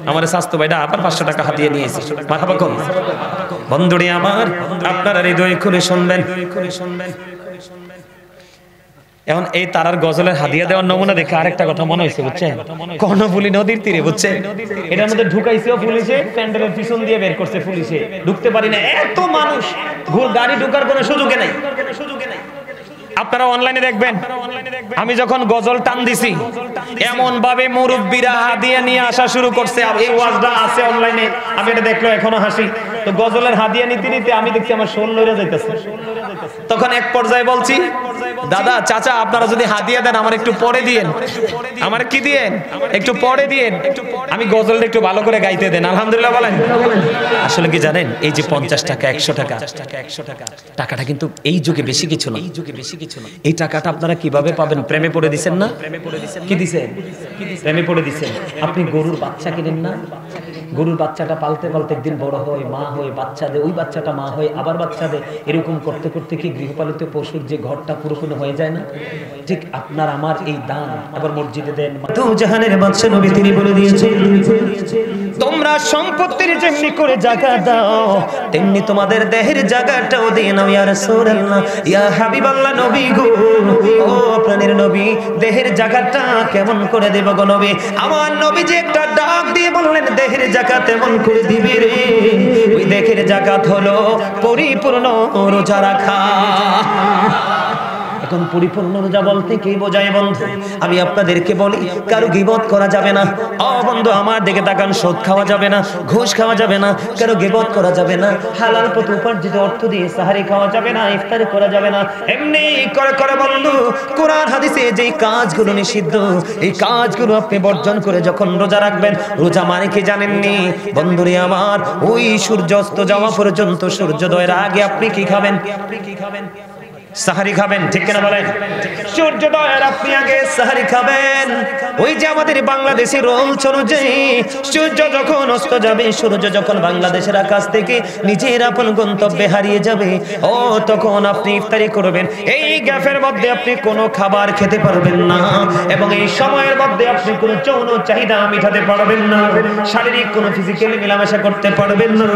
আমার স্বাস্থ্য ভাইটা আবার 500 টাকা হাতিয়ে নিয়েছি। মারহাবা কম। বন্ধুরে আমার, আপনারা হৃদয় খুলে শুনবেন। এখন এই তারার গজলের হাদিয়া দেওয়ার নমুনা দেখে আরেকটা কথা মনে হয়েছে, বুঝছেন? কর্ণফুলী নদীর তীরে, বুঝছেন, এটার মধ্যে ঢুকাইছেও পুলিশে, প্যান্ডেলের পিছন দিয়ে বের করছে পুলিশে, ঢুকতে পারি না, এত মানুষ, গাড়ি ঢুকার কোনো সুযোগে নাই। আপনারা অনলাইনে দেখবেন, আমি যখন গজল টান দিছি, এমন ভাবে মুরব্বীরা হাদিয়া নিয়ে আসা শুরু করছে। এই ওয়াজটা আছে অনলাইনে, আমি এটা দেখলো এখনো হাসি। তো গজলের হাদিয়া নিতে নিতে আমি দেখছি আমার শোল লইরা যাইতেছে। তখন এক পর্যায়ে বলছি, দাদা চাচা, আপনারা যদি হাদিয়া দেন আমার একটু পরে দিয়েন। আমার কি দিয়েন? একটু পরে দিয়েন, আমি গজলটা একটু ভালো করে গাইতে দেন। আলহামদুলিল্লাহ বলেন। আসলে কি জানেন, এই যে 50 টাকা 100 টাকা টাকাটা কিন্তু এই যুগে বেশি কিছু না। এই টাকাটা আপনারা কিভাবে পাবেন? প্রেমে পড়ে দিছেন না? কি দিছেন? প্রেমে পড়ে দিছেন। আপনি গরুর বাচ্চা কিনেন না? গরুর বাচ্চাটা পালতে পালতে একদিন বড় হয়, মা হয়, বাচ্চা দেয়, ওই বাচ্চাটা মা হয়, আবার বাচ্চা দেয়, এরকম করতে করতে কি গৃহপালিত পশুর যে ঘরটা পুরোপুরি হয়ে যায় না? ঠিক আপনার আমার এই দান আবার মসজিদে দেন। তো জাহানের বাদশা নবী তিনি বলে দিয়েছেন, তোমরা সম্পত্তির যেমনি করে জায়গা দাও, তেমনি তোমাদের দেহের জায়গাটাও দিয়ে নাও। ইয়া রাসূলুল্লাহ, ইয়া হাবিবাল্লাহ, নবী গো, ও প্রাণের নবী, দেহের জায়গাটা কেমন করে দেব গো নবী? আমার নবী যে একটা ডাক দিয়ে বললেন, দেহের জাকাত এমন করে দিবি রে, ওই দেহের জাকাত হলো পরিপূর্ণ রোজা রাখা। এখন পরিপূর্ণ রোজা বলতে কি বোঝায় বন্ধু? আমি আপনাদেরকে বলি, কারো গীবত করা যাবে না। ও বন্ধু আমার দিকে তাকান, সুদ খাওয়া যাবে না, ঘুষ খাওয়া যাবে না, কারো গীবত করা যাবে না, হালাল পথে উপার্জিত অর্থ দিয়ে সাহারি খাওয়া যাবে না, ইফতারি করা যাবে না। এমনি করে করে বন্ধু, কোরআন হাদিসে যেই কাজগুলো নিষিদ্ধ, এই কাজগুলো আপনি বর্জন করে যখন রোজা রাখবেন, রোজা মানে কি জানেননি বন্ধুরে আমার? ওই সূর্যাস্ত যাওয়া পর্যন্ত, সূর্যোদয়ের আগে আপনি কি খাবেন? সাহারি খাবেন, ঠিক কিনা বলেন? সূর্যোদয়ের আপনি আগে সাহারি খাবেন। ওই যে আমাদের বাংলাদেশি রুলস অনুযায়ী, সূর্য যখন অস্ত যাবে, সূর্য যখন বাংলাদেশের আকাশ থেকে নিজের আপন গন্তব্যে হারিয়ে যাবে, ও তখন আপনি ইফতারি করবেন। এই গ্যাপের মধ্যে আপনি কোনো খাবার খেতে পারবেন না, এবং এই সময়ের মধ্যে আপনি কোনো যৌন চাহিদা মেটাতে পারবেন না, শারীরিক কোনো ফিজিক্যালি মেলামেশা করতে পারবেন না।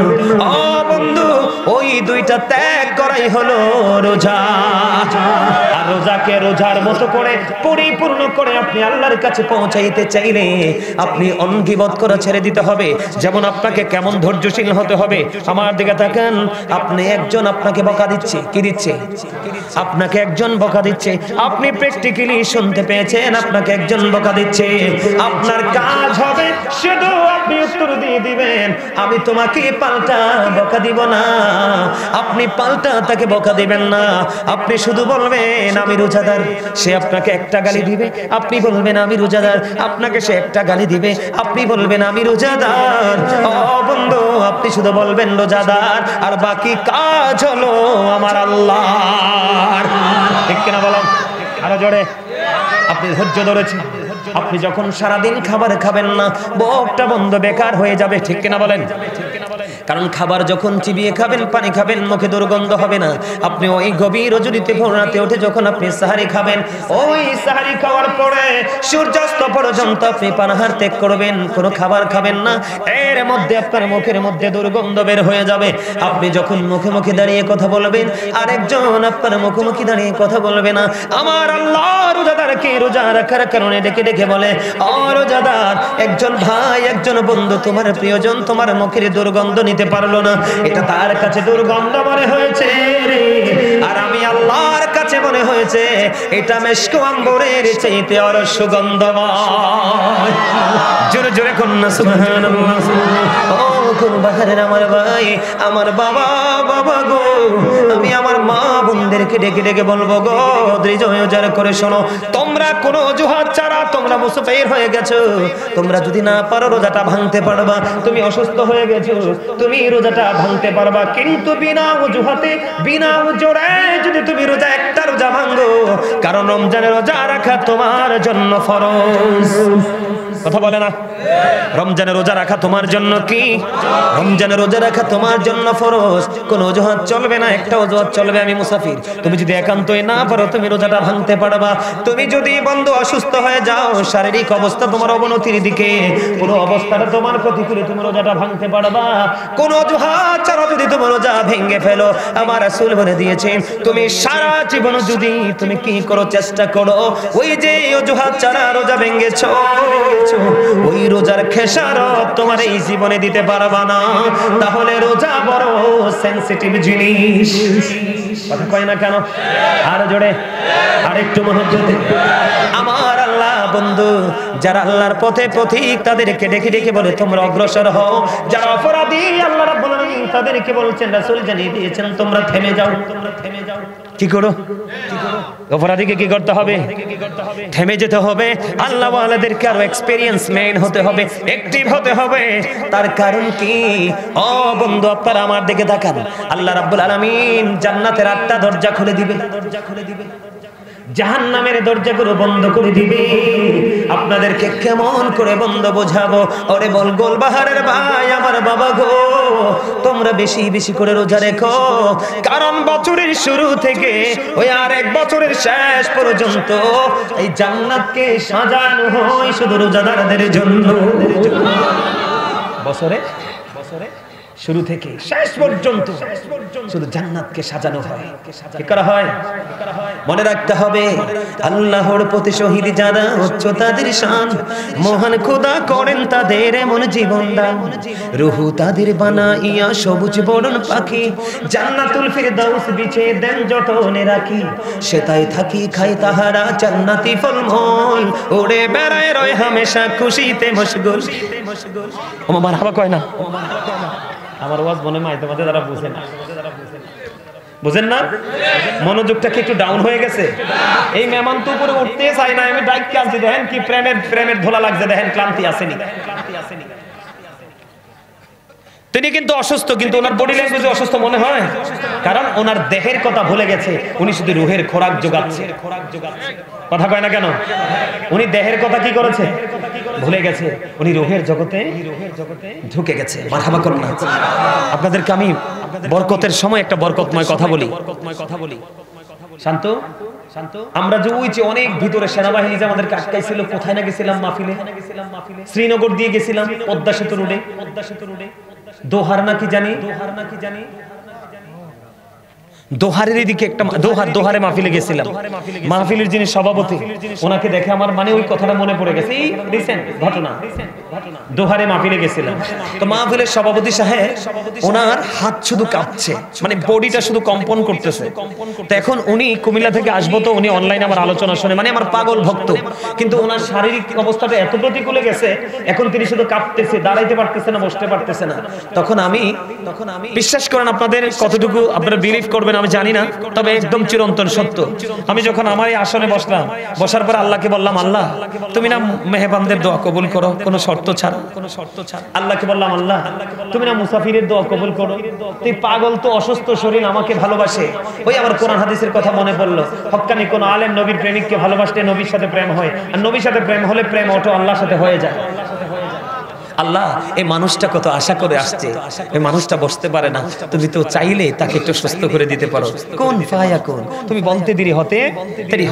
ও বন্ধু, ওই দুইটা ত্যাগ করাই হলো রোজা। আর রোজাকে রোজার মতো করে পরিপূর্ণ করে আপনি আল্লাহর কাছে পৌঁছাইতে চাইলে আপনি অঙ্গীবত করা ছেড়ে দিতে হবে। যেমন আপনাকে কেমন ধৈর্যশীল হতে হবে, আমার দিকে তাকান। আপনি একজন আপনাকে বকা দিচ্ছে, কি দিচ্ছে? আপনাকে একজন বকা দিচ্ছে, আপনি প্র্যাকটিক্যালি শুনতে পেয়েছেন, আপনাকে একজন বকা দিচ্ছে। আপনার কাজ হবে শুধু আপনি উত্তর দিয়ে দিবেন, আমি তোমাকে পাল্টা বকা দিব না। আপনি পাল্টা তাকে বকা দিবেন না, আপনি শুধু বলবেন আমি রোজাদার। সে আপনাকে একটা গালি দিবে, আপনি বলবেন আমি রোজাদার। আপনাকে সে একটা গালি দিবে, আপনি বলবেন আমি রোজাদার। ও বন্ধু, আপনি শুধু বলবেন রোজাদার, আর বাকি কাজ হলো আমার আল্লাহর। ঠিক কিনা বলেন? আরো জোরে। আপনি ধৈর্য ধরেছেন, আপনি যখন সারাদিন খাবার খাবেন না, বুকটা বন্ধ বেকার হয়ে যাবে। ঠিক কিনা বলেন? কারণ খাবার যখন চিবিয়ে খাবেন, পানি খাবেন, মুখে দুর্গন্ধ হবে না। আপনি ওই গভীর রজনীতে ভোর রাতে উঠে যখন আপনি সাহারি খাবেন, ওই সাহারি খাওয়ার পরে সূর্যাস্ত পর্যন্ত আপনি পানাহার ত্যাগ করবেন, কোনো খাবার খাবেন না। এর মধ্যে আপনার মুখের মধ্যে দুর্গন্ধ বের হয়ে যাবে। আপনি যখন মুখে মুখে দাঁড়িয়ে কথা বলবেন, আরেকজন আপনার মুখোমুখি দাঁড়িয়ে কথা বলবে না। আমার আল্লাহ রোজাদারকে রোজা রাখার কারণে ডেকে ডেকে বলে, ও রোজাদার, একজন ভাই, একজন বন্ধু, তোমার প্রিয়জন তোমার মুখের দুর্গন্ধ নিতে পারলো না, এটা তার কাছে দুর্গন্ধ মনে হয়েছে রে। আর আমি আল্লাহর কাছে মনে হয়েছে এটা মিশক আম্বরের চাইতে আরো সুগন্ধময়। জোরে জোরে কন্যা সুবহানাল্লাহ। ও কোন বাহারের আমার ভাই, আমার বাবা, বাবা গো, আমি আমার মা বোনদেরকে ডেকে ডেকে বলবো গো, ধৈর্য করে শোনো। তোমরা কোনো অজুহাত ছাড়া তোমরা তোমরা মুসাফির হয়ে গেছো, তোমরা যদি না পারো রোজাটা ভাঙতে পারবা। তুমি অসুস্থ হয়ে গেছো, তুমি রোজাটা ভাঙতে পারবা, কিন্তু বিনা অজুহাতে বিনা জোরে যদি তুমি রোজা একটা রোজা ভাঙো, কারণ রমজানের রোজা রাখা তোমার জন্য ফরজ। কথা বলে না? রমজানের রোজা রাখা তোমার জন্য কি? রমজানের রোজা রাখা তোমার জন্য ফরজ। কোন অজুহাত চলবে না, একটা অজুহাত চলবে, আমি মুসাফির। তুমি যদি একান্তই না পারো, তুমি রোজাটা ভাঙতে পারবা। তুমি যদি বন্ধু অসুস্থ হয়ে যাও, শারীরিক অবস্থা তোমার অবনতির দিকে, পুরো অবস্থাটা তোমার প্রতিকূলে, তুমি রোজাটা ভাঙতে পারবা। কোন অজুহাত ছাড়া যদি তুমি রোজা ভেঙে ফেলো, আমার রাসূল বলে দিয়েছে, তুমি সারা জীবন যদি তুমি কি করো, চেষ্টা করো, ওই যে অজুহাত ছাড়া রোজা ভেঙেছো, ওই রোজার খেসারত তোমার এই জীবনে দিতে পারবা না। তাহলে রোজা বড় সেনসিটিভ জিনিস। কথা কয় না কেন? আর জোরে, আর একটু মনোযোগ দিন। আমার আল্লাহ বন্ধু, যারা আল্লাহর পথে পথিক, তাদেরকে ডেকে ডেকে বলে তোমরা অগ্রসর হও। যারা অপরাধী, আল্লাহ রাব্বুল আলামিন তাদেরকে বলছেন, রাসূল জানিয়ে দিয়েছেন, তোমরা থেমে যাও, তোমরা থেমে যাও। কি করো? অপরাধীকে কি করতে হবে? থেমে যেতে হবে। আল্লাহ ওয়ালাদেরকে আরো এক্সপেরিয়েন্স ম্যান হতে হবে, অ্যাক্টিভ হতে হবে। তার কারণ কি? ও বন্ধু, আপনারা আমার দিকে তাকান। আল্লাহ রাব্বুল আলামিন জান্নাতের 8টা দরজা খুলে দিবে, দরজা খুলে দিবে, জাহান্নামের দরজাগুলো বন্ধ করে দিবে। আপনাদেরকে কেমন করে বন্ধ বোঝাবো? ওরে বল গোলবাহারের ভাই, আমার বাবা গো, তোমরা বেশি বেশি করে রোজা রেখো, কারণ বছরের শুরু থেকে ওই আর এক বছরের শেষ পর্যন্ত এই জান্নাতকে সাজানো হয় শুধু রোজাদারদের জন্য। বছরে বছরে শুরু থেকে শেষ পর্যন্ত শুধু জান্নাতকে সাজানো হয়। কি করা হয়? মনে রাখতে হবে, আল্লাহর প্রতি শহীদ যারা, উচ্চ তাদের শান, মহান খোদা করেন তাদের এমন জীবন দান, রুহু তাদের বানাইয়া সবুজ বরণ পাখি, জান্নাতুল ফিরদাউস বিছে দেন যতনে রাখি, সেটাই থাকি খাই তাহারা জান্নাতি ফলমূল, ওরে বেড়ায় রয় হামেশা খুশিতে মশগুল। ও মারহাবা কয় না? আমার ওয়াজ মনে হয় তোমাদের যারা বুঝেন না, বুঝেন না, মনোযোগটা কি একটু ডাউন হয়ে গেছে? এই মেহমান তো উপরে উঠতে চাই না, আমি ডাইক আনছি, দেখেন কি প্রেমের ধোলা লাগছে, দেখেন ক্লান্তি আসেনি। তিনি কিন্তু অসুস্থ, কিন্তু ওনার বডি ল্যাঙ্গুয়েজে অসুস্থ মনে হয়, কারণ ওনার দেহের কথা ভুলে গেছে, উনি শুধু রুহের খোরাক যোগাচ্ছে। কথা কয় না কেন? উনি দেহের কথা কি করেছে? ভুলে গেছে, উনি রুহের জগতে ঢুকে গেছে। মারহাবা করুন না। আপনাদেরকে আমি বরকতের সময় একটা বরকতময় কথা বলি। শান্ত শান্ত। আমরা যে ওই যে অনেক ভিতরে সেনাবাহিনী যে আমাদেরকে আটকাইছিল, কোথায় না গেছিলাম মাহফিলে, শ্রীনগর দিয়ে গেছিলাম, পদ্মা সেতু রোডে, দোহার নাকি জানি, দোহারের দিকে একটা দোহারে মাহফিলে গেছিলাম। মাহফিলের যিনি সভাপতি, ওনাকে দেখে আমার মানে ওই কথাটা মনে পড়ে গেছে, এই রিসেন্ট ঘটনা। দোহারে মাহফিলে গেছিলাম, তো মাহফিলের সভাপতি সাহেব, ওনার হাত শুধু কাঁপছে, মানে বডিটা শুধু কম্পন করতেছে। তো এখন উনি কুমিল্লা থেকে আসবো, তো উনি অনলাইনে আমার আলোচনা শুনে, মানে আমার পাগল ভক্ত, কিন্তু ওনার শারীরিক অবস্থাটা এত প্রতিকূলে গেছে, এখন তিনি শুধু কাঁপতেছে, দাঁড়াইতে পারতেছে না, বসতে পারতেছে না। তখন আমি বিশ্বাস করেন, আপনাদের কতটুকু আপনারা বিলিভ করবেন আমি জানি না, তবে একদম চিরন্তন সত্য। আমি যখন আমার এই আসনে বসলাম, বসার পর আল্লাহকে বললাম, আল্লাহ তুমি না মেহমানদের দোয়া কবুল করো কোনো শর্ত ছাড়া। আল্লাহকে বললাম, আল্লাহ তুমি না মুসাফিরের দোয়া কবুল করো। তুই পাগল, তো অসুস্থ শরীর আমাকে ভালোবাসে। ওই আমার কোরআন হাদিসের কথা মনে পড়লো, হক্কানি কোন আলেম নবীর প্রেমিককে ভালোবাসলে নবীর সাথে প্রেম হয়, আর নবীর সাথে প্রেম হলে প্রেম অটো আল্লাহর সাথে হয়ে যায়। আল্লাহ এই মানুষটা কত আশা করে আসছে, এই মানুষটা বসতে পারে না, তুমি তো চাইলে তাকে একটু সুস্থ করে দিতে পারো। কোন ফায়া কোন, তুমি বলতে দেরি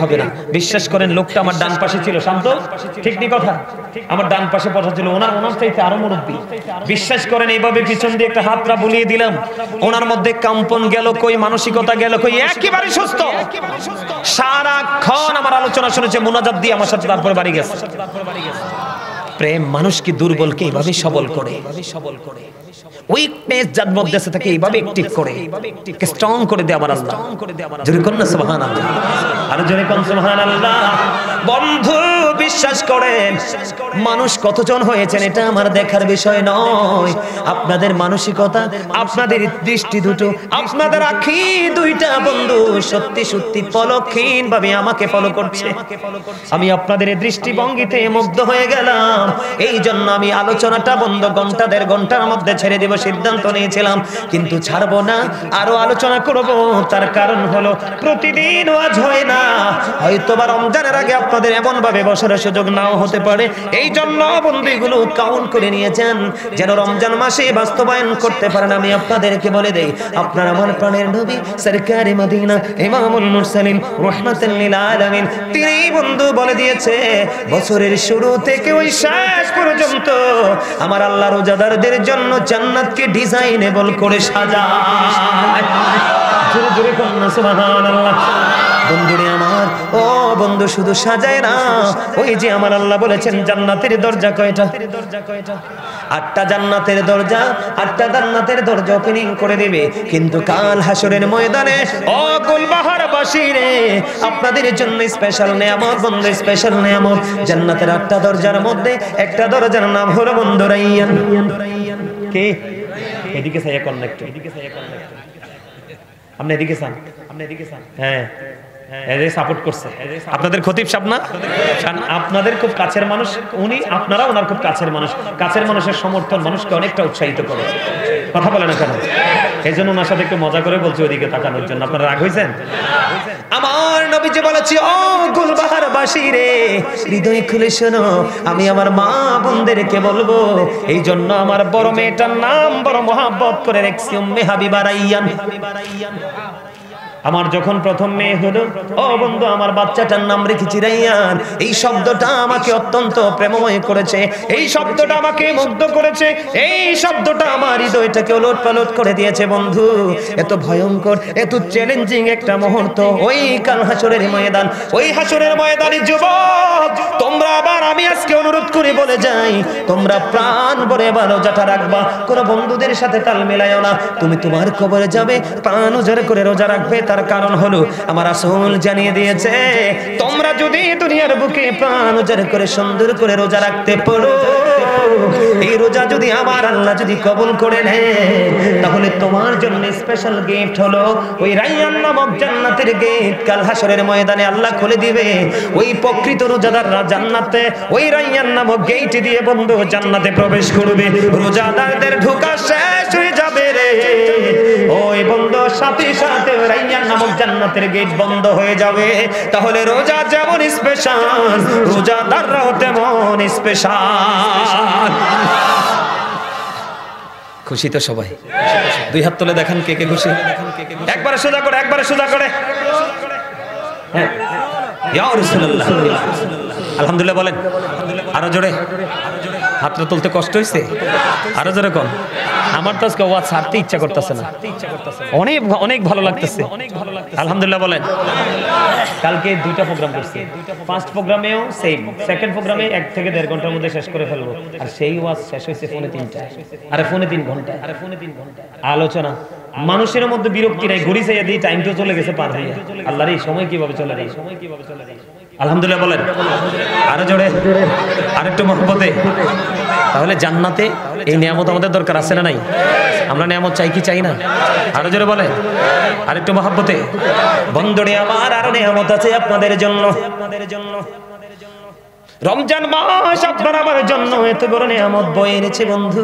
হবে না। বিশ্বাস করেন, লোকটা আমার ডান পাশে ছিল, শান্ত, ঠিক নি কথা, আমার ডান পাশে বসা ছিল, ওনার চাইতে আরো মুরব্বী। বিশ্বাস করেন, এইভাবে পিছন দিয়ে একটা হাতটা বুলিয়ে দিলাম, ওনার মধ্যে কম্পন গেল কই, মানসিকতা গেল কই, একেবারে সুস্থ। সারাক্ষণ আমার আলোচনা শুনেছে, মুনাজাত দিয়ে আমার সাথে, তারপরে বাড়ি গেছে। প্রেম মানুষকে দুর্বলকে এইভাবে সবল করে, উইকনেস যার মধ্যে আছে তাকে এইভাবে অ্যাক্টিভ করে, স্ট্রং করে দেয় আমার আল্লাহ। জোরে কোন না সুবহানাল্লাহ, আর জোরে কোন সুবহানাল্লাহ। বন্ধু বিশ্বাস করেন মানুষ কতজন হয়েছেন এটা আমার দেখার বিষয় নয়, আপনাদের মানসিকতা, আপনাদের দৃষ্টি দুটো, আপনাদের আঁখি দুইটা বন্ধু সত্যি সত্যি পলকহীন ভাবে আমাকে ফলো করছে। আমি আপনাদের দৃষ্টিভঙ্গিতে মুগ্ধ হয়ে গেলাম, এই জন্য আমি আলোচনাটা বন্ধ ঘন্টা দেড় ঘন্টার মধ্যে ছেড়ে দেব সিদ্ধান্ত নিয়েছিলাম, কিন্তু ছাড়বো না, আরো আলোচনা করব। তার কারণ হলো প্রতিদিন ওয়াজ হয় না, হয়তোবা রমজানের আগে আপনাদের এমন ভাবে বসার সুযোগ নাও হতে পারে। এই জন্য বন্ধুগুলো কাউন্ট করে নিয়েছেন যেন রমজান মাসে বাস্তবায়ন করতে পারেন। আমি আপনাদেরকে বলে দেই, আপনার আমার প্রাণের নবী সরকারে মদিনা ইমামুল মুরসালিন রাহমাতাল লিল আলামিন তিনি বন্ধু বলে দিয়েছে, বছরের শুরু থেকে ওই শেষ পর্যন্ত আমার আল্লাহ রোজাদারদের জন্য জান্নাতকে ডিজাইনেবল করে সাজায়। জোরে জোরে কন্যা সুবহানাল্লাহ। বন্ধুরে আমার, ও বন্ধু শুধু সাজায় না, ওই যে আমার আল্লাহ বলেছেন জান্নাতের দরজা কয়টা? 8টা জান্নাতের দরজা, 8টা জান্নাতের দরজা ওপেনিং করে দিবে। কিন্তু কাল হাসরের ময়দানে ও গুলবাহারবাসী রে, আপনাদের জন্য স্পেশাল নিয়ামত বন্ধু, স্পেশাল নিয়ামত। জান্নাতের 8টা দরজার মধ্যে একটা দরজার নাম হলো বন্ধু রাইয়ান। কে এদিকে সাইয়া কনেক্ট, এদিকে সাইয়া কনেক্ট, আপনি এদিকে চান, আপনি এদিকে চান। হ্যাঁ এদের সাপোর্ট করছে আপনাদের খতিব সাহেব না, কারণ আপনাদের খুব কাছের মানুষ উনি, আপনারা ওনার খুব কাছের মানুষ। কাছের মানুষের সমর্থন মানুষকে অনেকটা উৎসাহিত করে। কথা বলে না কেন? এই জন্য ওনার সাথে একটু মজা করে বলছি ওদিকে তাকানোর জন্য। আপনারা রাগ হয়েছেন? আমার নবীজি বলেছি, ও গুলবাহারবাসী রে, হৃদয় খুলে শোনো, আমি আমার মা বোনদেরকে বলবো। এই জন্য আমার বড় মেয়েটার নাম বড় মহাব্বত করে রেখেছি উম্মে হাবিবা রাইয়ান। আমার যখন প্রথম মেয়ে হলো, ও বন্ধু আমার বাচ্চাটার নাম রেখেছি রাইয়ান। এই শব্দটা আমাকে অত্যন্ত প্রেমময় করেছে, এই শব্দটা আমাকে মুগ্ধ করেছে, এই শব্দটা আমার হৃদয়টাকে ওলটপালট করে দিয়েছে বন্ধু। এত ভয়ঙ্কর, এত চ্যালেঞ্জিং একটা মুহূর্ত ওই কাল হাসরের ময়দান, ওই হাসরের ময়দানে যুবক তোমরা আবার, আমি আজকে অনুরোধ করে বলে যাই, তোমরা প্রাণ ভরে এবার রোজাটা রাখবা। কোন বন্ধুদের সাথে তাল মেলায়ও না। তুমি তোমার কবরে যাবে, প্রাণ উজাড় করে রোজা রাখবে। তার কারণ হলো আমার রাসূল জানিয়ে দিয়েছে, তোমরা যদি দুনিয়ার বুকে প্রাণ উজাড় করে সুন্দর করে রোজা রাখতে পারো, এই রোজা যদি আমার আল্লাহ যদি কবুল করে নেয়, তাহলে তোমার জন্য স্পেশাল গিফট হলো ওই রাইয়ান নামক জান্নাতের গেট। কাল হাসরের ময়দানে আল্লাহ খুলে দিবে, ওই প্রকৃত রোজাদাররা জান্নাতে ওই রাইয়ান নামক গেট দিয়ে বন্ধু জান্নাতে প্রবেশ করবে। রোজাদারদের ঢোকা শেষ হয়ে যাবে রে, ওই বন্ধু সাথে সাথে রাইয়ান নামক জান্নাতের গেট বন্ধ হয়ে যাবে। তাহলে রোজা যেমন স্পেশাল, রোজাদাররাও তেমন স্পেশাল। খুশি তো সবাই? দুই হাত তুলে দেখান কে কে খুশি। একবারে সোজা করে, একবারে সোজা করে। হ্যাঁ ইয়া রাসূলুল্লাহ, আলহামদুলিল্লাহ বলেন। আরো জোরে, হাতটা তুলতে কষ্ট হয়েছে, আরো জোরে কোন। আমার তো আজকে ওয়াজ ছাড়তে ইচ্ছা করতেছে না, অনেক অনেক ভালো লাগতেছে। আলহামদুলিল্লাহ বলেন। কালকে 2টা প্রোগ্রাম করছি, ফার্স্ট প্রোগ্রামেও সেম, সেকেন্ড প্রোগ্রামে 1 থেকে 1.5 ঘন্টার মধ্যে শেষ করে ফেলবো। আর সেই ওয়াজ শেষ হয়েছে 3:30টায়, আরে 3.5 ঘন্টা, আরে 3.5 ঘন্টা আলোচনা। মানুষের মধ্যে বিরক্তি নাই, ঘুরি চাইয়া দিই, টাইম তো চলে গেছে পার হয়ে। আল্লাহর এই সময় কিভাবে চলে যায়, সময় কিভাবে চলে যায়। আলহামদুলিল্লাহ বলেন। আরো জোরে, আরেকটু মহব্বতে। তাহলে জান্নাতে এই নিয়ামত আমাদের দরকার আছে না নাই? আমরা নিয়ামত চাই কি চাই না? আরো জোরে বলে, আরেকটু মহব্বতে। বন্ধুরে আমার আরো নিয়ামত আছে আপনাদের জন্য। রমজান মাস আপনার আমার জন্য এত বড় নিয়ামত বয়ে এনেছে বন্ধু।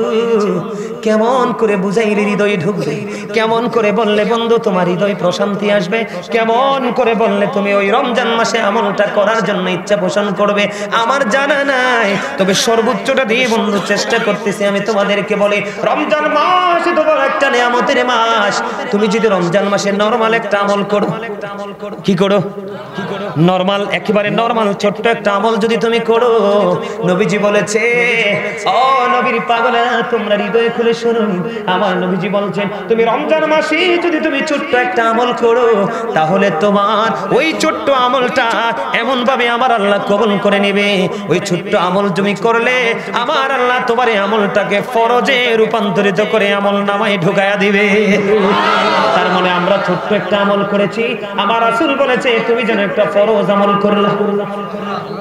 কেমন করে বুঝাইলে হৃদয়ে ঢুকবে, কেমন করে বললে বন্ধু তোমার হৃদয় প্রশান্তি আসবে, কেমন করে বললে তুমি ওই রমজান মাসে আমলটা করার জন্য ইচ্ছা পোষণ করবে, আমার জানা নাই। তবে সর্বোচ্চটা দিয়ে বন্ধু চেষ্টা করতেছি আমি তোমাদেরকে বলি, রমজান মাস তো বড় একটা নিয়ামতের মাস। তুমি যদি রমজান মাসে নরমাল একটা আমল করো, কি করো? নরমাল, একেবারে নরমাল ছোট্ট একটা আমল যদি তুমি করো, নবীজি বলেছে, ও নবীর পাগলেরা তোমরা হৃদয়ে খুলে শোনো, আমার নবীজি বলছেন তুমি রমজান মাসে যদি তুমি ছোট্ট একটা আমল করো, তাহলে তোমার ওই ছোট্ট আমলটা এমন ভাবে আমার আল্লাহ কবুল করে নেবে। ওই ছোট্ট আমল তুমি করলে আমার আল্লাহ তোমার এই আমলটাকে ফরজে রূপান্তরিত করে আমল নামায় ঢুকায়া দিবে। তার মানে আমরা ছোট্ট একটা আমল করেছি, আমার রাসূল বলেছে তুমি যেন একটা ফরজ আমল করলা।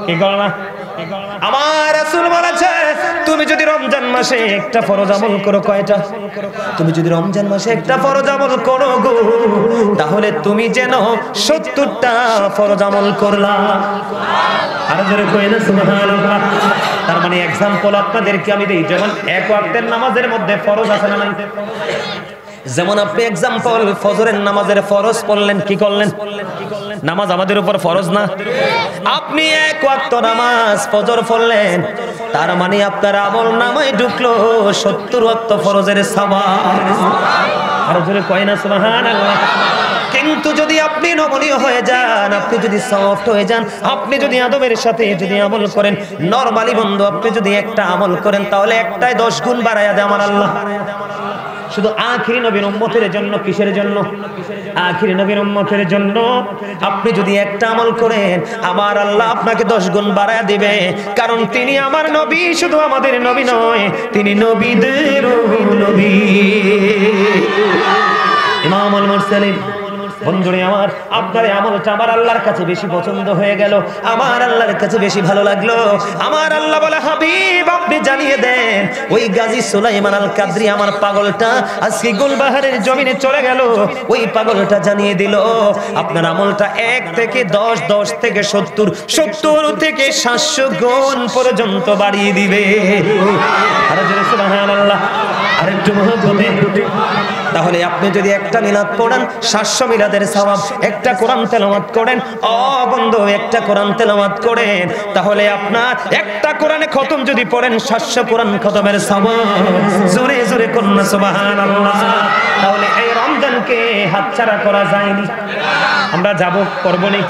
কি করলা? আমার রাসূল বলেছে তুমি যদি রমজান মাসে একটা ফরজ আমল করো, কয়টা? তুমি যদি রমজান মাসে একটা ফরজ আমল করো গো, তাহলে তুমি যেন 70টা ফরজ আমল করলা। আর জোরে কই না সুবহানাল্লাহ। তার মানে एग्जांपल আপনাদেরকে আমি দেই, যেমন এক ওয়াক্তের নামাজের মধ্যে ফরজ আছে না নাই? যেমন আপনি एग्जांपल ফজরের নামাজের ফরজ পড়লেন, কি করলেন? নামাজ আমাদের উপর ফরজ না? আপনি এক ওয়াক্ত নামাজ ফজর পড়লেন, তার মানে আপনার আমল নামায় ঢুকলো 70 ওয়াক্ত ফরজের সওয়াব। আর জোরে কয় না সুবহানাল্লাহ। কিন্তু যদি আপনি নমনীয় হয়ে যান, আপনি যদি সফট হয়ে যান, আপনি যদি আদবের সাথে যদি আমল করেন, নরমালি বন্ধু আপনি যদি একটা আমল করেন, তাহলে একটাই 10 গুণ বাড়ায়া দেয় আমার আল্লাহ। শুধু আখিরি নবীর উম্মতের জন্য। কিসের জন্য? আখিরি নবীর উম্মতের জন্য। আপনি যদি একটা আমল করেন, আমার আল্লাহ আপনাকে 10 গুণ বাড়ায়া দিবে, কারণ তিনি আমার নবী, শুধু আমাদের নবী নয়, তিনি নবীদেরও নবী। ইমামুল মুরসালিন। বন্ধুরে আমার, আপনার আমলটা আমার আল্লাহর কাছে বেশি পছন্দ হয়ে গেল, আমার আল্লাহর কাছে বেশি ভালো লাগলো। আমার আল্লাহ বলে, হাবিব আপনি জানিয়ে দেন ওই গাজী সুলাইমান আল কাদরি আমার পাগলটা আজকে গুলবাহারের জমিনে চলে গেল, ওই পাগলটা জানিয়ে দিল আপনার আমলটা 1 থেকে 10, 10 থেকে 70, 70 থেকে 700 গুণ পর্যন্ত বাড়িয়ে দিবে। আর জোরে সুবহানাল্লাহ। আরেকটু মহব্বতে। তাহলে আপনি যদি একটা মিলাদ পড়েন 700 মিলাদের সওয়াব, একটা কোরআন তেলাওয়াত করেন, ও বন্ধু একটা কোরআন তেলাওয়াত করেন, তাহলে আপনার একটা কোরআনে খতম যদি পড়েন 700 কোরআন খতমের সওয়াব। জোরে জোরে করুন সুবহানাল্লাহ। তাহলে এই রমজানকে হাতছাড়া করা যায়নি। আমরা যাব, করব না?